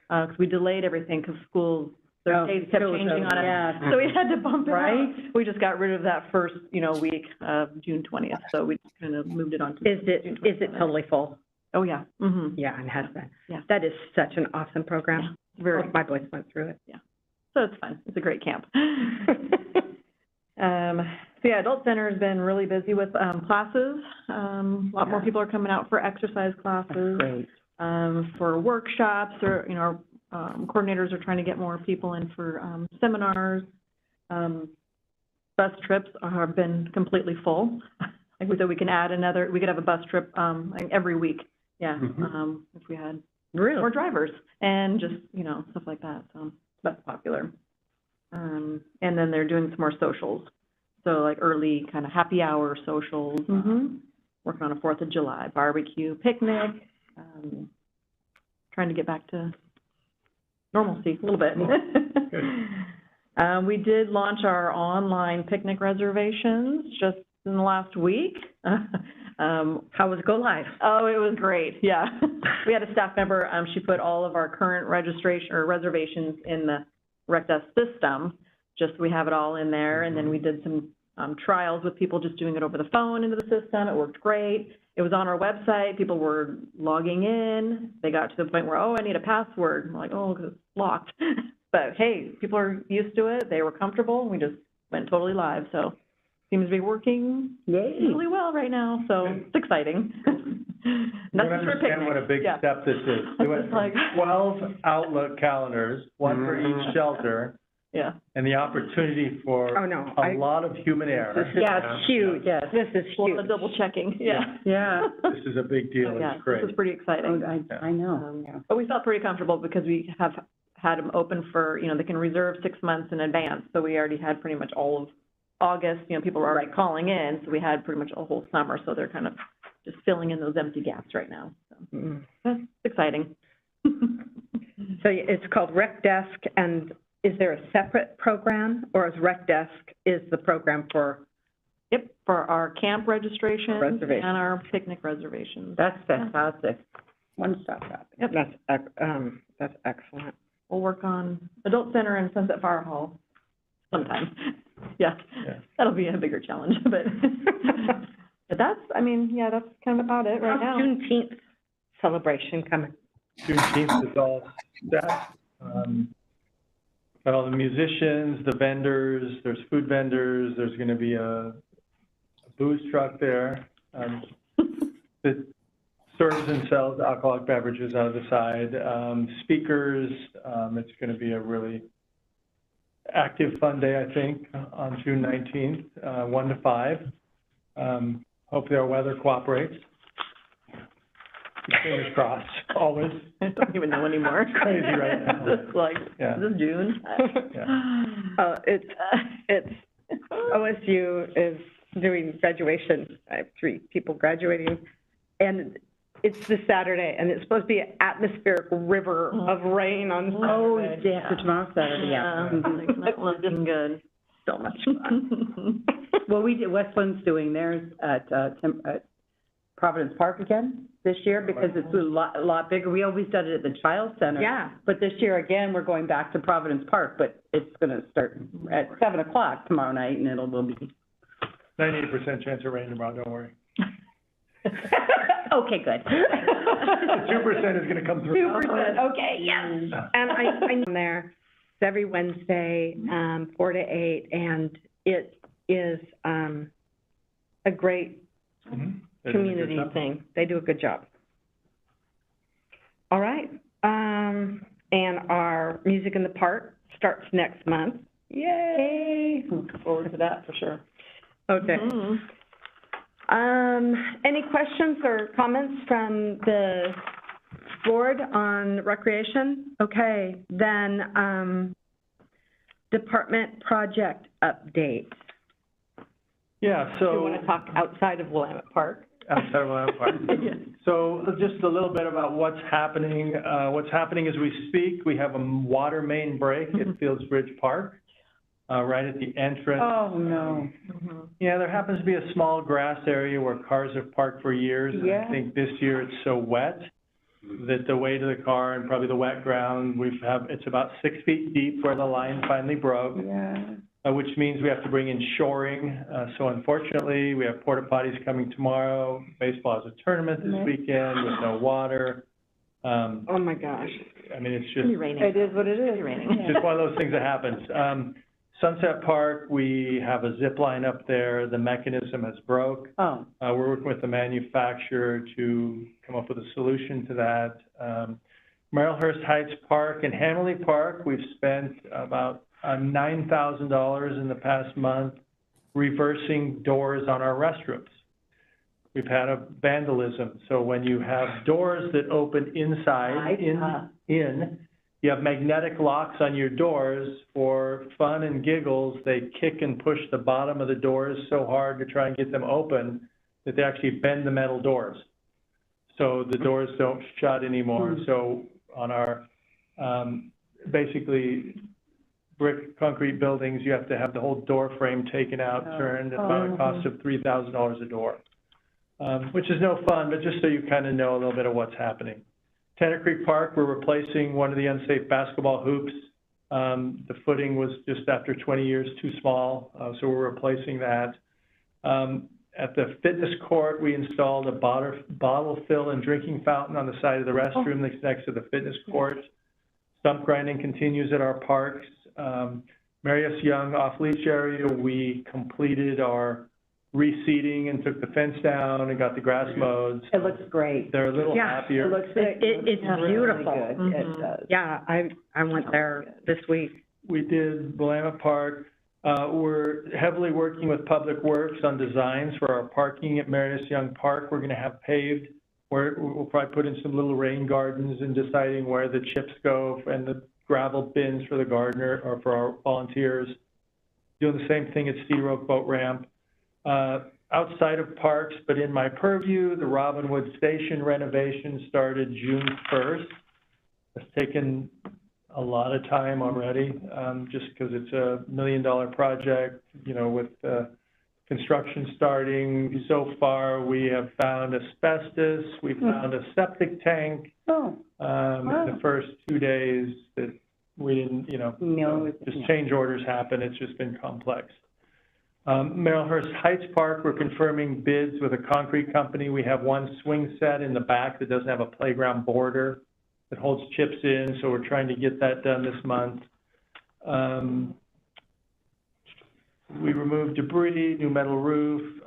because we delayed everything because schools, their dates kept changing on us. Yeah. So we had to bump it Right? out. We just got rid of that first, week of June 20th. So we kind of moved it on to Is it totally full? Oh, yeah. Mm-hmm. Yeah, it has been. Yeah. That is such an awesome program. Yeah. Very. My boys went through it. Yeah. So it's fun. It's a great camp. So yeah, Adult Center has been really busy with classes. A lot more people are coming out for exercise classes. Great. For workshops, or, our coordinators are trying to get more people in for seminars. Bus trips have been completely full. Like we said, we could have a bus trip every week. Yeah, if we had more drivers and just, stuff like that. So that's popular. And then they're doing some more socials. So like early kind of happy hour socials, working on a 4th of July barbecue, picnic, trying to get back to normalcy a little bit. We did launch our online picnic reservations just in the last week. How was it go live? Oh, it was great, yeah. We had a staff member, she put all of our current registration or reservations in the RecDesk system, just so we have it all in there, and then we did some trials with people just doing it over the phone into the system. It worked great. It was on our website. People were logging in. They got to the point where, I need a password. I'm like, because it's locked. But hey, people are used to it. They were comfortable. We just went totally live. So seems to be working really well right now. So it's exciting. You don't understand what a big step this is. We went from 12 Outlook calendars, one for each shelter. Yeah. And the opportunity for a lot of human error. It's huge. Yes. This is huge. The double checking. Yeah. Yeah. This is a big deal. It's great. This is pretty exciting. I know. But we felt pretty comfortable because we have had them open for, they can reserve 6 months in advance. So we already had pretty much all of August, people were already calling in. So we had pretty much a whole summer. So they're kind of just filling in those empty gaps right now. So that's exciting. So it's called RecDesk, and is there a separate program, or is RecDesk is the program for? Yep, for our camp registrations and our picnic reservations. That's fantastic. One-stop shopping. Yep. That's excellent. We'll work on Adult Center and Sunset Fire Hall sometime. Yeah, that'll be a bigger challenge, but that's, that's kind of about it right now. Juneteenth celebration coming. Juneteenth is all set. Got all the musicians, the vendors, there's food vendors, there's going to be a booze truck there that serves and sells alcoholic beverages out of the side. Speakers, it's going to be a really active, fun day, I think, on June 19th, 1 to 5. Hopefully our weather cooperates. Fingers crossed, always. I don't even know anymore. It's crazy right now. It's like, is this June? It's OSU is doing graduation. I have 3 people graduating, and it's this Saturday, and it's supposed to be an atmospheric river of rain on Saturday. Yeah, for tomorrow Saturday, It's not looking good. So much fun. Well, we did, Westland's doing theirs at Providence Park again this year, because it's a lot bigger. We always did it at the Child Center. Yeah. But this year, again, we're going back to Providence Park, but it's gonna start at 7 o'clock tomorrow night, and will be 98% chance of rain tomorrow, don't worry. Okay, good. 2% is going to come through. 2%, okay, yes. And I'm there. It's every Wednesday, 4 to 8, and it is a great community thing. They do a good job. All right. And our Music in the Park starts next month. Yay! Look forward to that for sure. Okay. Any questions or comments from the board on recreation? Okay, then, department project update. Yeah, Do so. you want to talk outside of Willamette Park? Outside of Willamette Park. So just a little bit about what's happening. What's happening as we speak, we have a water main break at Fields Bridge Park, right at the entrance. Oh, no. Yeah, there happens to be a small grass area where cars have parked for years. And Yeah. I think this year it's so wet that the way to the car and probably the wet ground, it's about 6 feet deep where the line finally broke. Yeah. Which means we have to bring in shoring. So unfortunately, we have porta potties coming tomorrow. Baseball has a tournament this weekend with no water. Oh my gosh. I mean, it's just, It is what it is. it's just one of those things that happens. Sunset Park, we have a zip line up there. The mechanism has broke. Oh. We're working with the manufacturer to come up with a solution to that. Marylhurst Heights Park and Hamley Park, we've spent about $9,000 in the past month reversing doors on our restrooms. We've had a vandalism. So when you have doors that open inside, you have magnetic locks on your doors. For fun and giggles, they kick and push the bottom of the doors so hard to try and get them open that they actually bend the metal doors. So the doors don't shut anymore. So on our, basically, brick concrete buildings, you have to have the whole door frame taken out, turned, at about a cost of $3,000 a door, which is no fun, but just so you kind of know a little bit of what's happening. Tennant Creek Park, we're replacing one of the unsafe basketball hoops. The footing was just after 20 years too small, so we're replacing that. At the fitness court, we installed a bottle fill and drinking fountain on the side of the restroom that's next to the fitness court. Stump grinding continues at our parks. Marius Young off-leash area, we completed our reseeding and took the fence down and got the grass mowed. It looks great. They're a little happier. It looks, It's really beautiful. good. It does. Yeah, I went there this week. We did Willamette Park. We're heavily working with Public Works on designs for our parking at Marius Young Park. We're gonna have paved, where we'll probably put in some little rain gardens and deciding where the chips go and the gravel bins for the gardener or for our volunteers. Doing the same thing at Cedar Oak Boat Ramp. Outside of parks, but in my purview, the Robinwood Station renovation started June 1st. It's taken a lot of time already, just because it's $1 million project, you know, with construction starting. So far, we have found asbestos, we found a septic tank. In the first 2 days that we didn't, you know, just change orders happen. It's just been complex. Marylhurst Heights Park, we're confirming bids with a concrete company. We have one swing set in the back that doesn't have a playground border that holds chips in, so we're trying to get that done this month. We removed debris, new metal roof.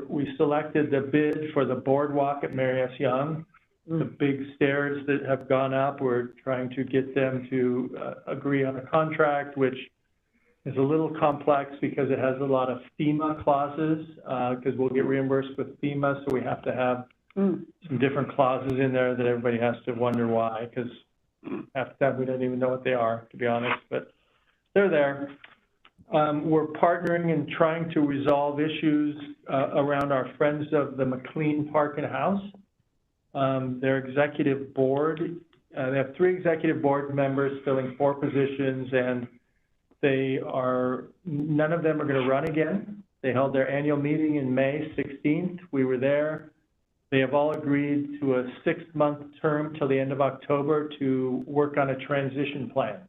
We selected the bid for the boardwalk at Marius Young. The big stairs that have gone up, we're trying to get them to agree on a contract, which is a little complex because it has a lot of FEMA clauses, because we'll get reimbursed with FEMA, so we have to have some different clauses in there that everybody has to wonder why, because half the time we don't even know what they are, to be honest, but they're there. We're partnering and trying to resolve issues around our Friends of the McLean Park and House. Their executive board, they have 3 executive board members filling 4 positions, and none of them are going to run again. They held their annual meeting in May 16th. We were there. They have all agreed to a 6-month term till the end of October to work on a transition plan.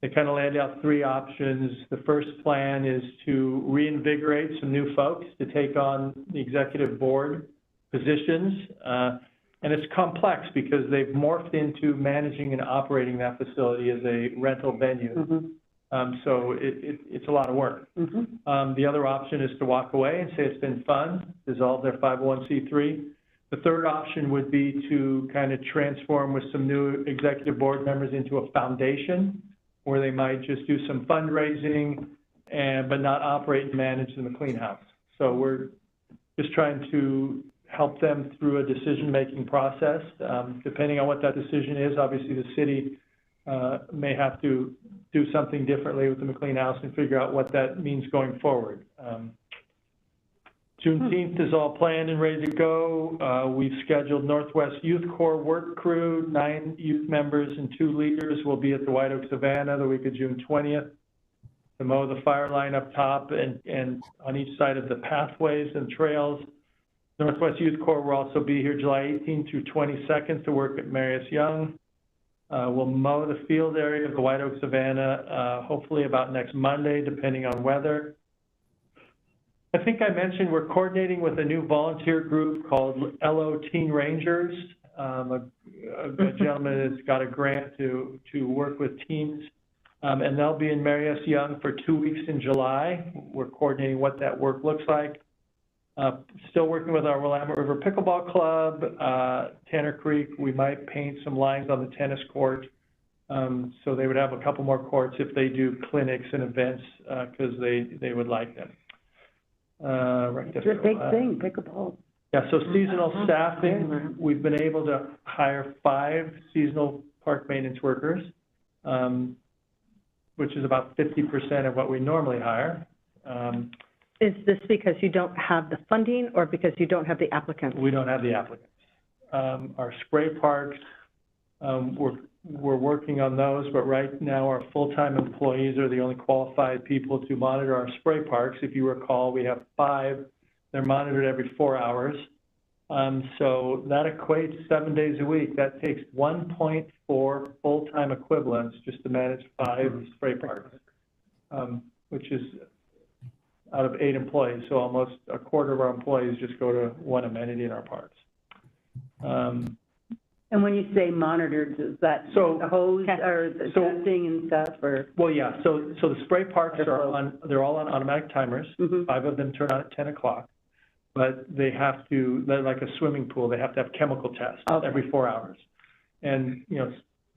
They kind of laid out 3 options. The first plan is to reinvigorate some new folks to take on the executive board positions. And it's complex because they've morphed into managing and operating that facility as a rental venue. So it's a lot of work. The other option is to walk away and say it's been fun, dissolve their 501c3. The third option would be to kind of transform with some new executive board members into a foundation where they might just do some fundraising but not operate and manage the McLean House. So we're just trying to help them through a decision-making process. Depending on what that decision is, obviously the city may have to do something differently with the McLean House and figure out what that means going forward. Juneteenth is all planned and ready to go. We've scheduled Northwest Youth Corps work crew, 9 youth members and 2 leaders will be at the White Oak Savannah the week of June 20th to mow the fire line up top and on each side of the pathways and trails. Northwest Youth Corps will also be here July 18th through 22nd to work at Marius Young. We'll mow the field area of the White Oak Savannah, hopefully about next Monday, depending on weather. I think I mentioned we're coordinating with a new volunteer group called LO Teen Rangers. A gentleman has got a grant to work with teens, and they'll be in Marius Young for 2 weeks in July. We're coordinating what that work looks like. Still working with our Willamette River Pickleball Club, Tanner Creek. We might paint some lines on the tennis court, so they would have a couple more courts if they do clinics and events, because they would like them. Right, It's a big thing, pickleball. Yeah, so seasonal staffing, we've been able to hire 5 seasonal park maintenance workers, which is about 50% of what we normally hire. Is this because you don't have the funding or because you don't have the applicants? We don't have the applicants. Our spray parks, we're working on those, but right now our full-time employees are the only qualified people to monitor our spray parks. If you recall, we have 5. They're monitored every 4 hours. So that equates 7 days a week. That takes 1.4 full-time equivalents just to manage 5 spray parks, which is out of 8 employees. So almost a quarter of our employees just go to one amenity in our parks. And when you say monitored, is that the hose or the testing and stuff, or? Well, yeah, so the spray parks they're all on automatic timers. 5 of them turn on at 10 o'clock, but they're like a swimming pool. They have to have chemical tests every 4 hours. And,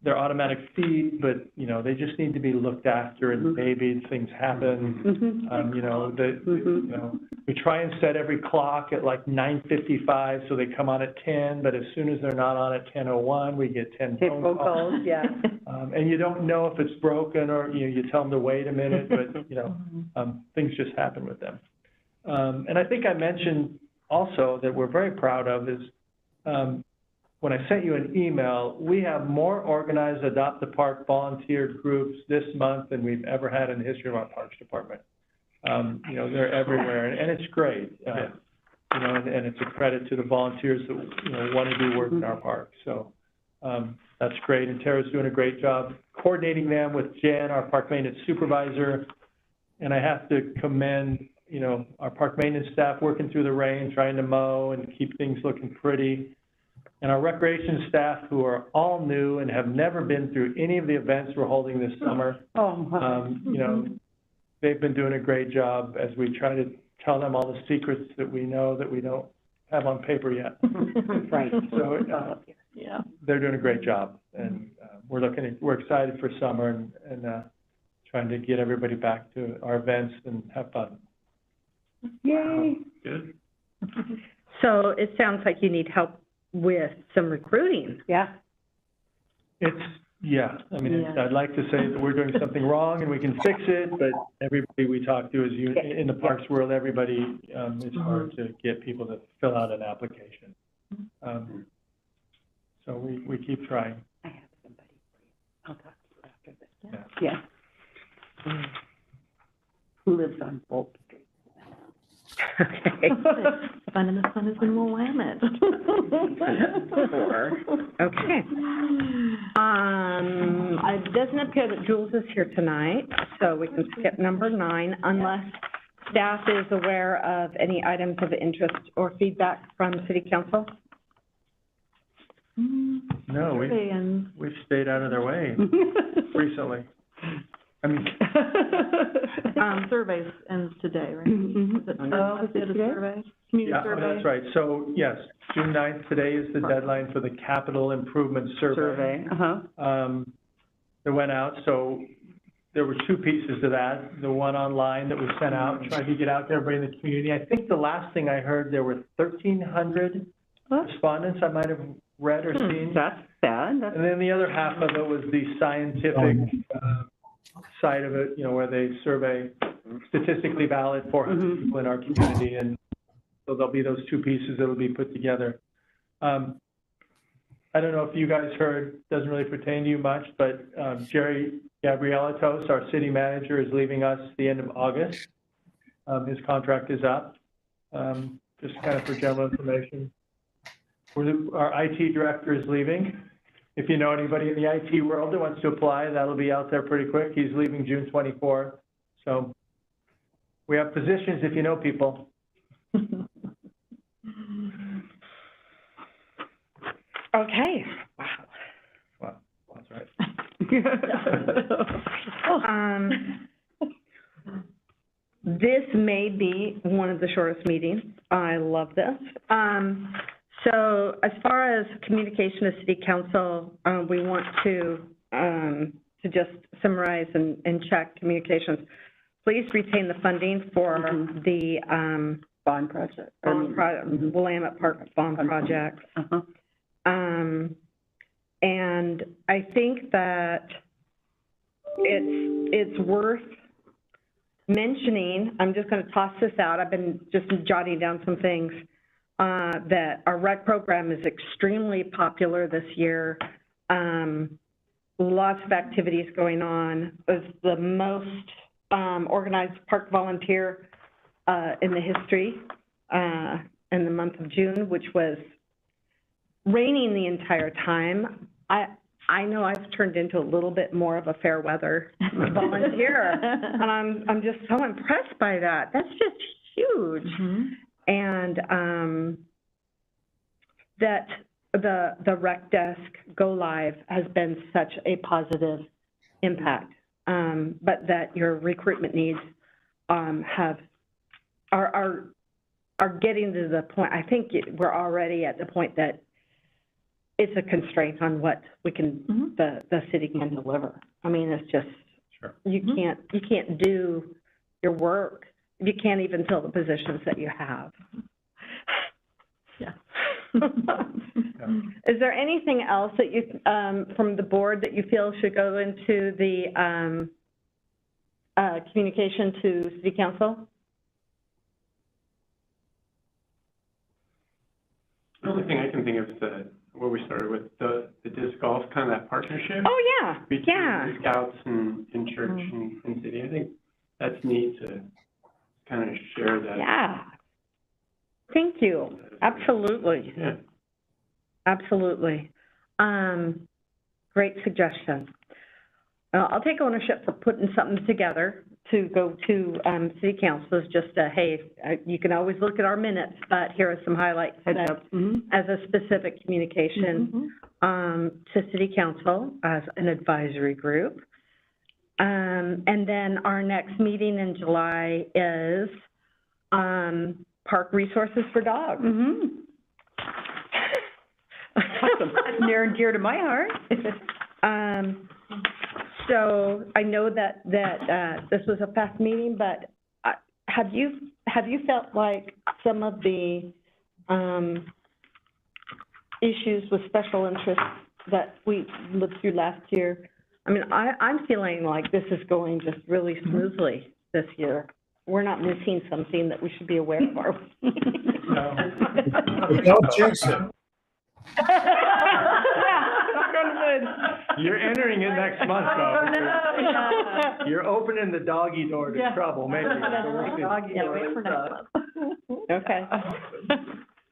they're automatic feed, but, they just need to be looked after and babied. Things happen. We try and set every clock at like 9:55 so they come on at 10, but as soon as they're not on at 10:01, we get 10 phone calls. Yeah. And you don't know if it's broken or, you tell them to wait a minute, but, things just happen with them. And I think I mentioned also that we're very proud of is, when I sent you an email, we have more organized Adopt a Park volunteer groups this month than we've ever had in the history of our Parks Department. They're everywhere, and it's great. And it's a credit to the volunteers that, want to do work in our parks. So that's great, and Tara's doing a great job coordinating them with Jen, our park maintenance supervisor. And I have to commend, our park maintenance staff working through the rain, trying to mow and keep things looking pretty. And our recreation staff, who are all new and have never been through any of the events we're holding this summer. They've been doing a great job as we try to tell them all the secrets that we know that we don't have on paper yet. Right. So they're doing a great job, and we're excited for summer and trying to get everybody back to our events and have fun. Yay! Good. So it sounds like you need help with some recruiting. Yeah. I'd like to say that we're doing something wrong and we can fix it, but everybody we talk to is in the parks world, everybody, it's hard to get people to fill out an application. So we keep trying. I have somebody for you. I'll talk to you after this. Yeah. Who lives on Bolt Street. Okay. Fun in the sun is in Willamette. Okay. It doesn't appear that Jules is here tonight, so we can skip number 9 unless staff is aware of any items of interest or feedback from City Council. No, we've stayed out of their way recently. Surveys ends today, right? Is it survey? Community survey? That's right. So, yes, June 9th, today is the deadline for the capital improvement survey. That went out. So there were two pieces to that. The one online that was sent out, trying to get out to everybody in the community. I think the last thing I heard, there were 1,300 respondents I might have read or seen. That's bad. And then the other half of it was the scientific side of it, you know, where they survey statistically valid 400 people in our community. And so there'll be those two pieces that'll be put together. I don't know if you guys heard, doesn't really pertain to you much, but Jerry Gabrielatos, our city manager, is leaving us the end of August. His contract is up, just kind of for general information. Our IT director is leaving. If you know anybody in the IT world that wants to apply, that'll be out there pretty quick. He's leaving June 24th. So we have positions if you know people. Okay. Wow, that's right. This may be one of the shortest meetings. I love this. So as far as communication to City Council, we want to just summarize and check communications. Please retain the funding for the bond project. Willamette Park bond project. And I think that it's worth mentioning, I'm just going to toss this out, I've been just jotting down some things, that our rec program is extremely popular this year. Lots of activities going on. It's the most organized park volunteer in the history in the month of June, which was raining the entire time. I know I've turned into a little bit more of a fair weather volunteer, and I'm just so impressed by that. That's just huge. And that the rec desk go live has been such a positive impact, but that your recruitment needs are getting to the point. I think we're already at the point that it's a constraint on what we can, the city can deliver. I mean, it's just, you can't do your work. You can't even fill the positions that you have. Is there anything else that you, from the board, that you feel should go into the communication to City Council? The only thing I can think of is where we started with the disc golf, kind of that partnership. Oh, yeah. Between the Scouts and church and city. I think that's neat to kind of share that. Yeah. Thank you. Absolutely. Yeah. Absolutely. Great suggestion. I'll take ownership for putting something together to go to City Council. It's just hey, you can always look at our minutes, but here are some highlights as a specific communication to City Council as an advisory group. And then our next meeting in July is Park Resources for Dogs. Awesome. That's near and dear to my heart. So I know that this was a fast meeting, but have you felt like some of the issues with special interests that we looked through last year? I mean, I'm feeling like this is going just really smoothly this year. We're not missing something that we should be aware of, are we? No. Don't jinx it. You're entering it next month, though. You're opening the doggy door to trouble, maybe. Okay.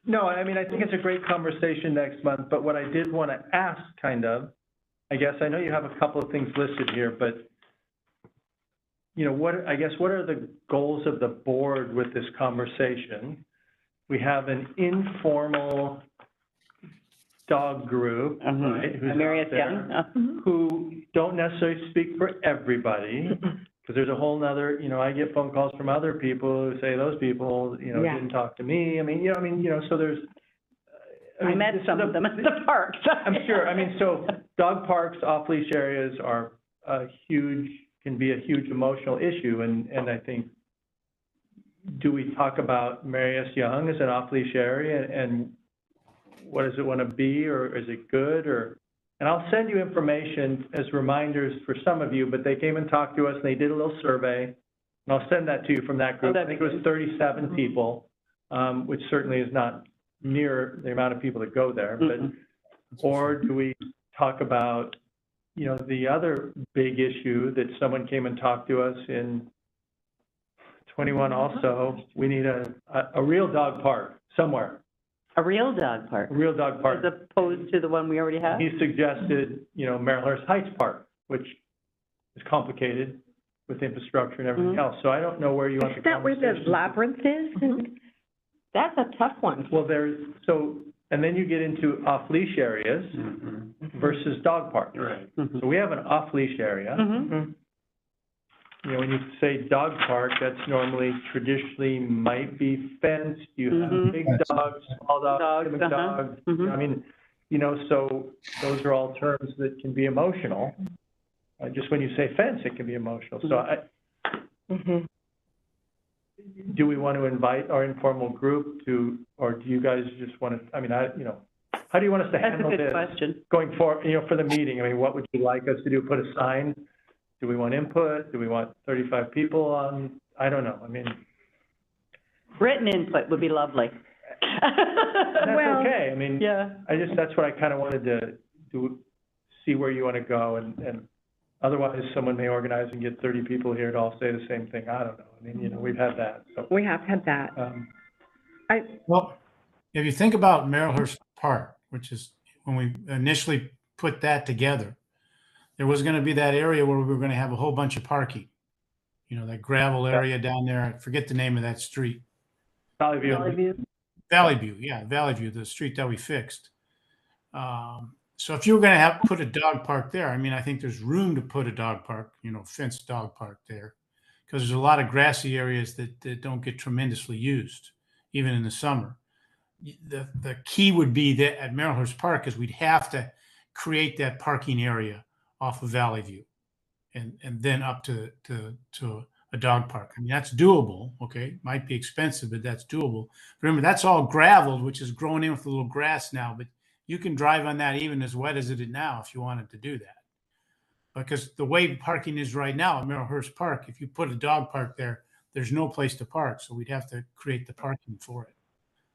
No, I mean, I think it's a great conversation next month, but what I did want to ask, kind of, I guess, I know you have a couple of things listed here, but, you know, what are the goals of the board with this conversation? We have an informal dog group, right, who's out there, who don't necessarily speak for everybody, because there's a whole nother, you know, I get phone calls from other people who say those people, you know, didn't talk to me. I mean, so there's. I met some of them at the parks. I'm sure. I mean, so dog parks, off-leash areas are a huge can be a huge emotional issue, and I think, do we talk about Mary S. Young as an off-leash area, and what does it want to be, or is it good, and I'll send you information as reminders for some of you, but they came and talked to us, and they did a little survey, and I'll send that to you from that group. I think it was 37 people, which certainly is not near the amount of people that go there, but, or do we talk about, you know, the other big issue that someone came and talked to us in 21 also, we need a real dog park somewhere. A real dog park? A real dog park. As opposed to the one we already have? He suggested, you know, Maryhurst Heights Park, which is complicated with infrastructure and everything else. So I don't know where you want the Is that where the conversation. labyrinth is? That's a tough one. Well, and then you get into off-leash areas versus dog parks. Right. So we have an off-leash area. You know, when you say dog park, that's normally traditionally might be fenced. You have big dogs, small dogs, timid dogs. I mean, you know, so those are all terms that can be emotional. Just when you say fence, it can be emotional. So do we want to invite our informal group to, or do you guys just want to, I mean, you know, how do you want us to handle this? That's a good question. Going forward, you know, for the meeting? I mean, what would you like us to do? Put a sign? Do we want input? Do we want 35 people on? I don't know. I mean, Written input would be lovely. that's okay. I mean, Yeah. that's what I kind of wanted to do, see where you want to go, and otherwise someone may organize and get 30 people here to all say the same thing. I don't know. I mean, you know, we've had that. So, We have had that. Well, if you think about Maryhurst Park, which is when we initially put that together, there was going to be that area where we were going to have a whole bunch of parking. You know, that gravel area down there. I forget the name of that street. Valley View. Valley View, yeah, Valley View, the street that we fixed. So if you were going to put a dog park there, I mean, I think there's room to put a dog park, you know, fenced dog park there, because there's a lot of grassy areas that don't get tremendously used, even in the summer. The key would be that at Maryhurst Park is we'd have to create that parking area off of Valley View, and then up to a dog park. I mean, that's doable. Okay, might be expensive, but that's doable. Remember, that's all graveled, which is growing in with a little grass now. But you can drive on that even as wet as it is now if you wanted to do that. Because the way parking is right now at Maryhurst Park, if you put a dog park there, there's no place to park, so we'd have to create the parking for it.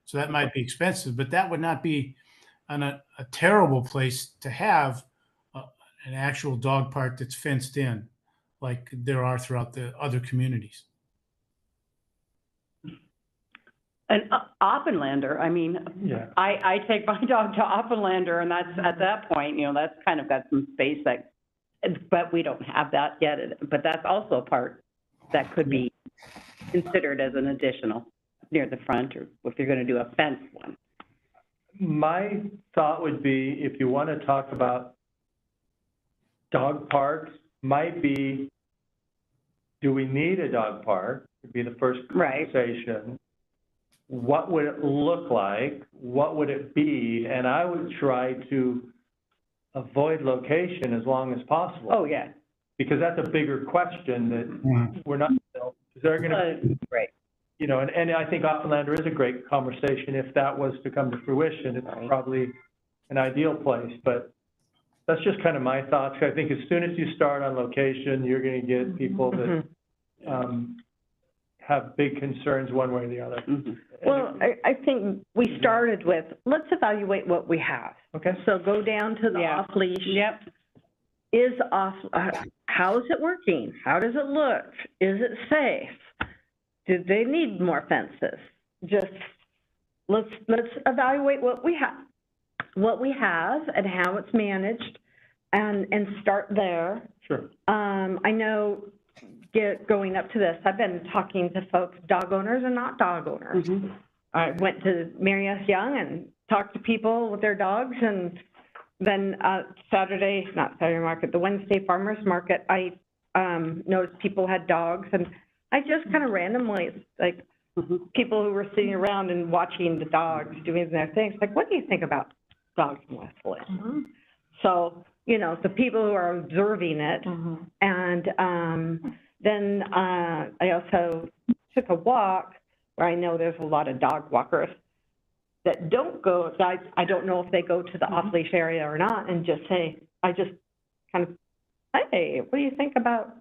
So that might be expensive, but that would not be a terrible place to have an actual dog park that's fenced in, like there are throughout the other communities. An Oppenlander, I mean, Yeah. I take my dog to Oppenlander, and that's, at that point, you know, that's kind of got some space but we don't have that yet. But that's also a part that could be considered as an additional near the front, or if you're going to do a fence one. My thought would be, if you want to talk about dog parks, might be, do we need a dog park? Would be the first conversation. What would it look like? What would it be? And I would try to avoid location as long as possible. Oh, yeah. Because that's a bigger question that we're not, is there going to be, right. You know, and I think Oppenlander is a great conversation. If that was to come to fruition, it's probably an ideal place. But that's just kind of my thoughts. I think as soon as you start on location, you're going to get people that have big concerns one way or the other. Well, I think we started with, let's evaluate what we have. Okay. So go down to the off-leash. Yep. How is it working? How does it look? Is it safe? Do they need more fences? Just, let's evaluate what we have and how it's managed, and start there. Sure. I know going up to this, I've been talking to folks, dog owners and not dog owners. I went to Mary S. Young and talked to people with their dogs, and then the Wednesday farmers market, I noticed people had dogs, and I just kind of randomly, like, people who were sitting around and watching the dogs doing their things, like, what do you think about dogs in West Linn? So you know, the people who are observing it. And then I also took a walk where I know there's a lot of dog walkers that don't go, I don't know if they go to the off-leash area or not, and just say, I just kind of, hey, what do you think about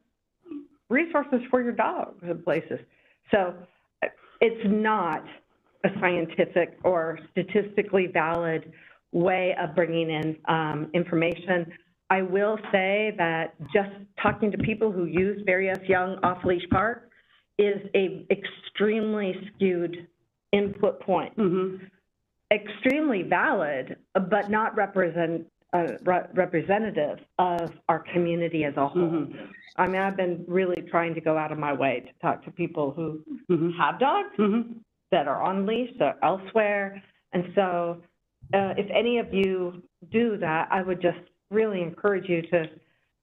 resources for your dogs and places? So it's not a scientific or statistically valid way of bringing in information. I will say that just talking to people who use various young off-leash parks is a extremely skewed input point. Extremely valid, but not representative of our community as a whole. I mean, I've been really trying to go out of my way to talk to people who have dogs that are on leash or elsewhere. And so if any of you do that, I would just really encourage you to,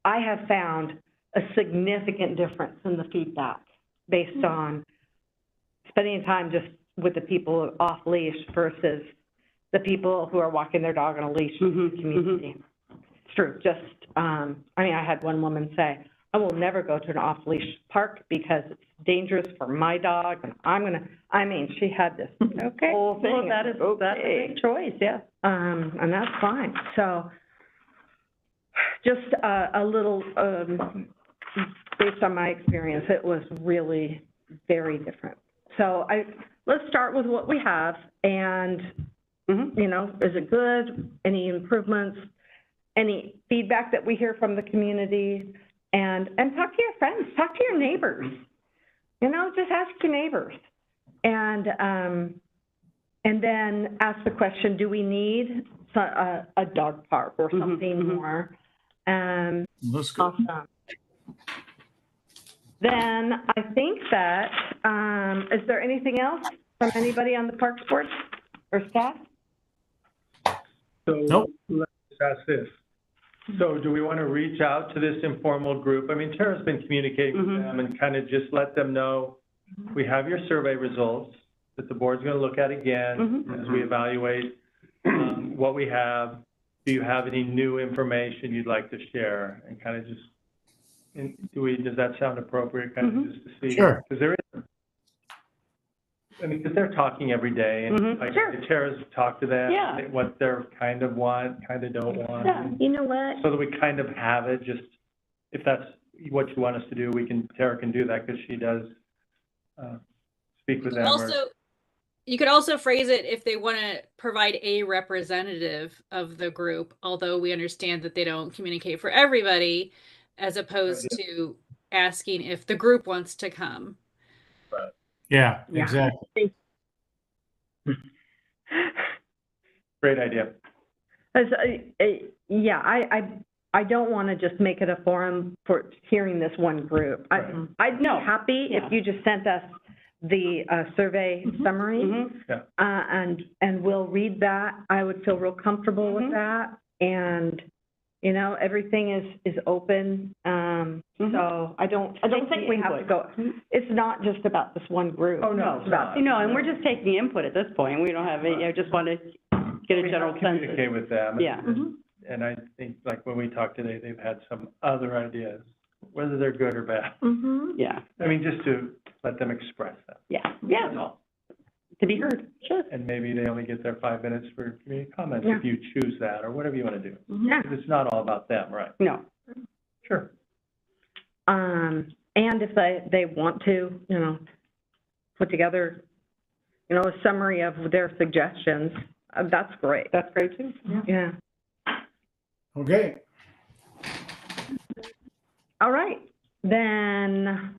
I have found a significant difference in the feedback based on spending time just with the people off leash versus the people who are walking their dog on a leash in the community. It's true. Just, I mean, I had one woman say, I will never go to an off-leash park because it's dangerous for my dog, and I'm gonna, I mean, she had this whole thing. Well, that's a big choice, yeah. And that's fine. So just a little, based on my experience, it was really very different. So let's start with what we have, and you know, is it good? Any improvements? Any feedback that we hear from the community? And talk to your friends, talk to your neighbors. You know, just ask your neighbors. And then ask the question, do we need a dog park or something more? Let's go. Awesome. Then I think that, is there anything else from anybody on the Parks Board or staff? So Nope. let's ask this. So do we want to reach out to this informal group? I mean, Tara's been communicating with them and kind of just let them know, we have your survey results that the board's going to look at again as we evaluate what we have. Do you have any new information you'd like to share? And kind of just, does that sound appropriate, kind of just to see? Sure. Because there is, I mean, because they're talking every day, and like Tara's talked to them, what they're kind of want, kind of don't want. Yeah, you know what? So that we kind of have it, just, if that's what you want us to do, Tara can do that, because she does speak with them. You could also phrase it if they want to provide a representative of the group, although we understand that they don't communicate for everybody, as opposed to asking if the group wants to come. Right. Yeah, exactly. Great idea. I don't want to just make it a forum for hearing this one group. I'd be happy if you just sent us the survey summary, and we'll read that. I would feel real comfortable with that, and you know, everything is open. So I don't think we have to go. It's not just about this one group. Oh, no, it's about, you know, and we're just taking input at this point. We don't have any, I just want to get a general sense. Communicate with them. Yeah. And I think, like, when we talked today, they've had some other ideas, whether they're good or bad. Yeah. I mean, just to let them express them. Yeah. To be heard, sure. And maybe they only get their 5 minutes for community comments if you choose that, or whatever you want to do. Because it's not all about them, right? No. Sure. And if they want to, you know, put together, you know, a summary of their suggestions, that's great. That's great too. Yeah. Okay. All right. Then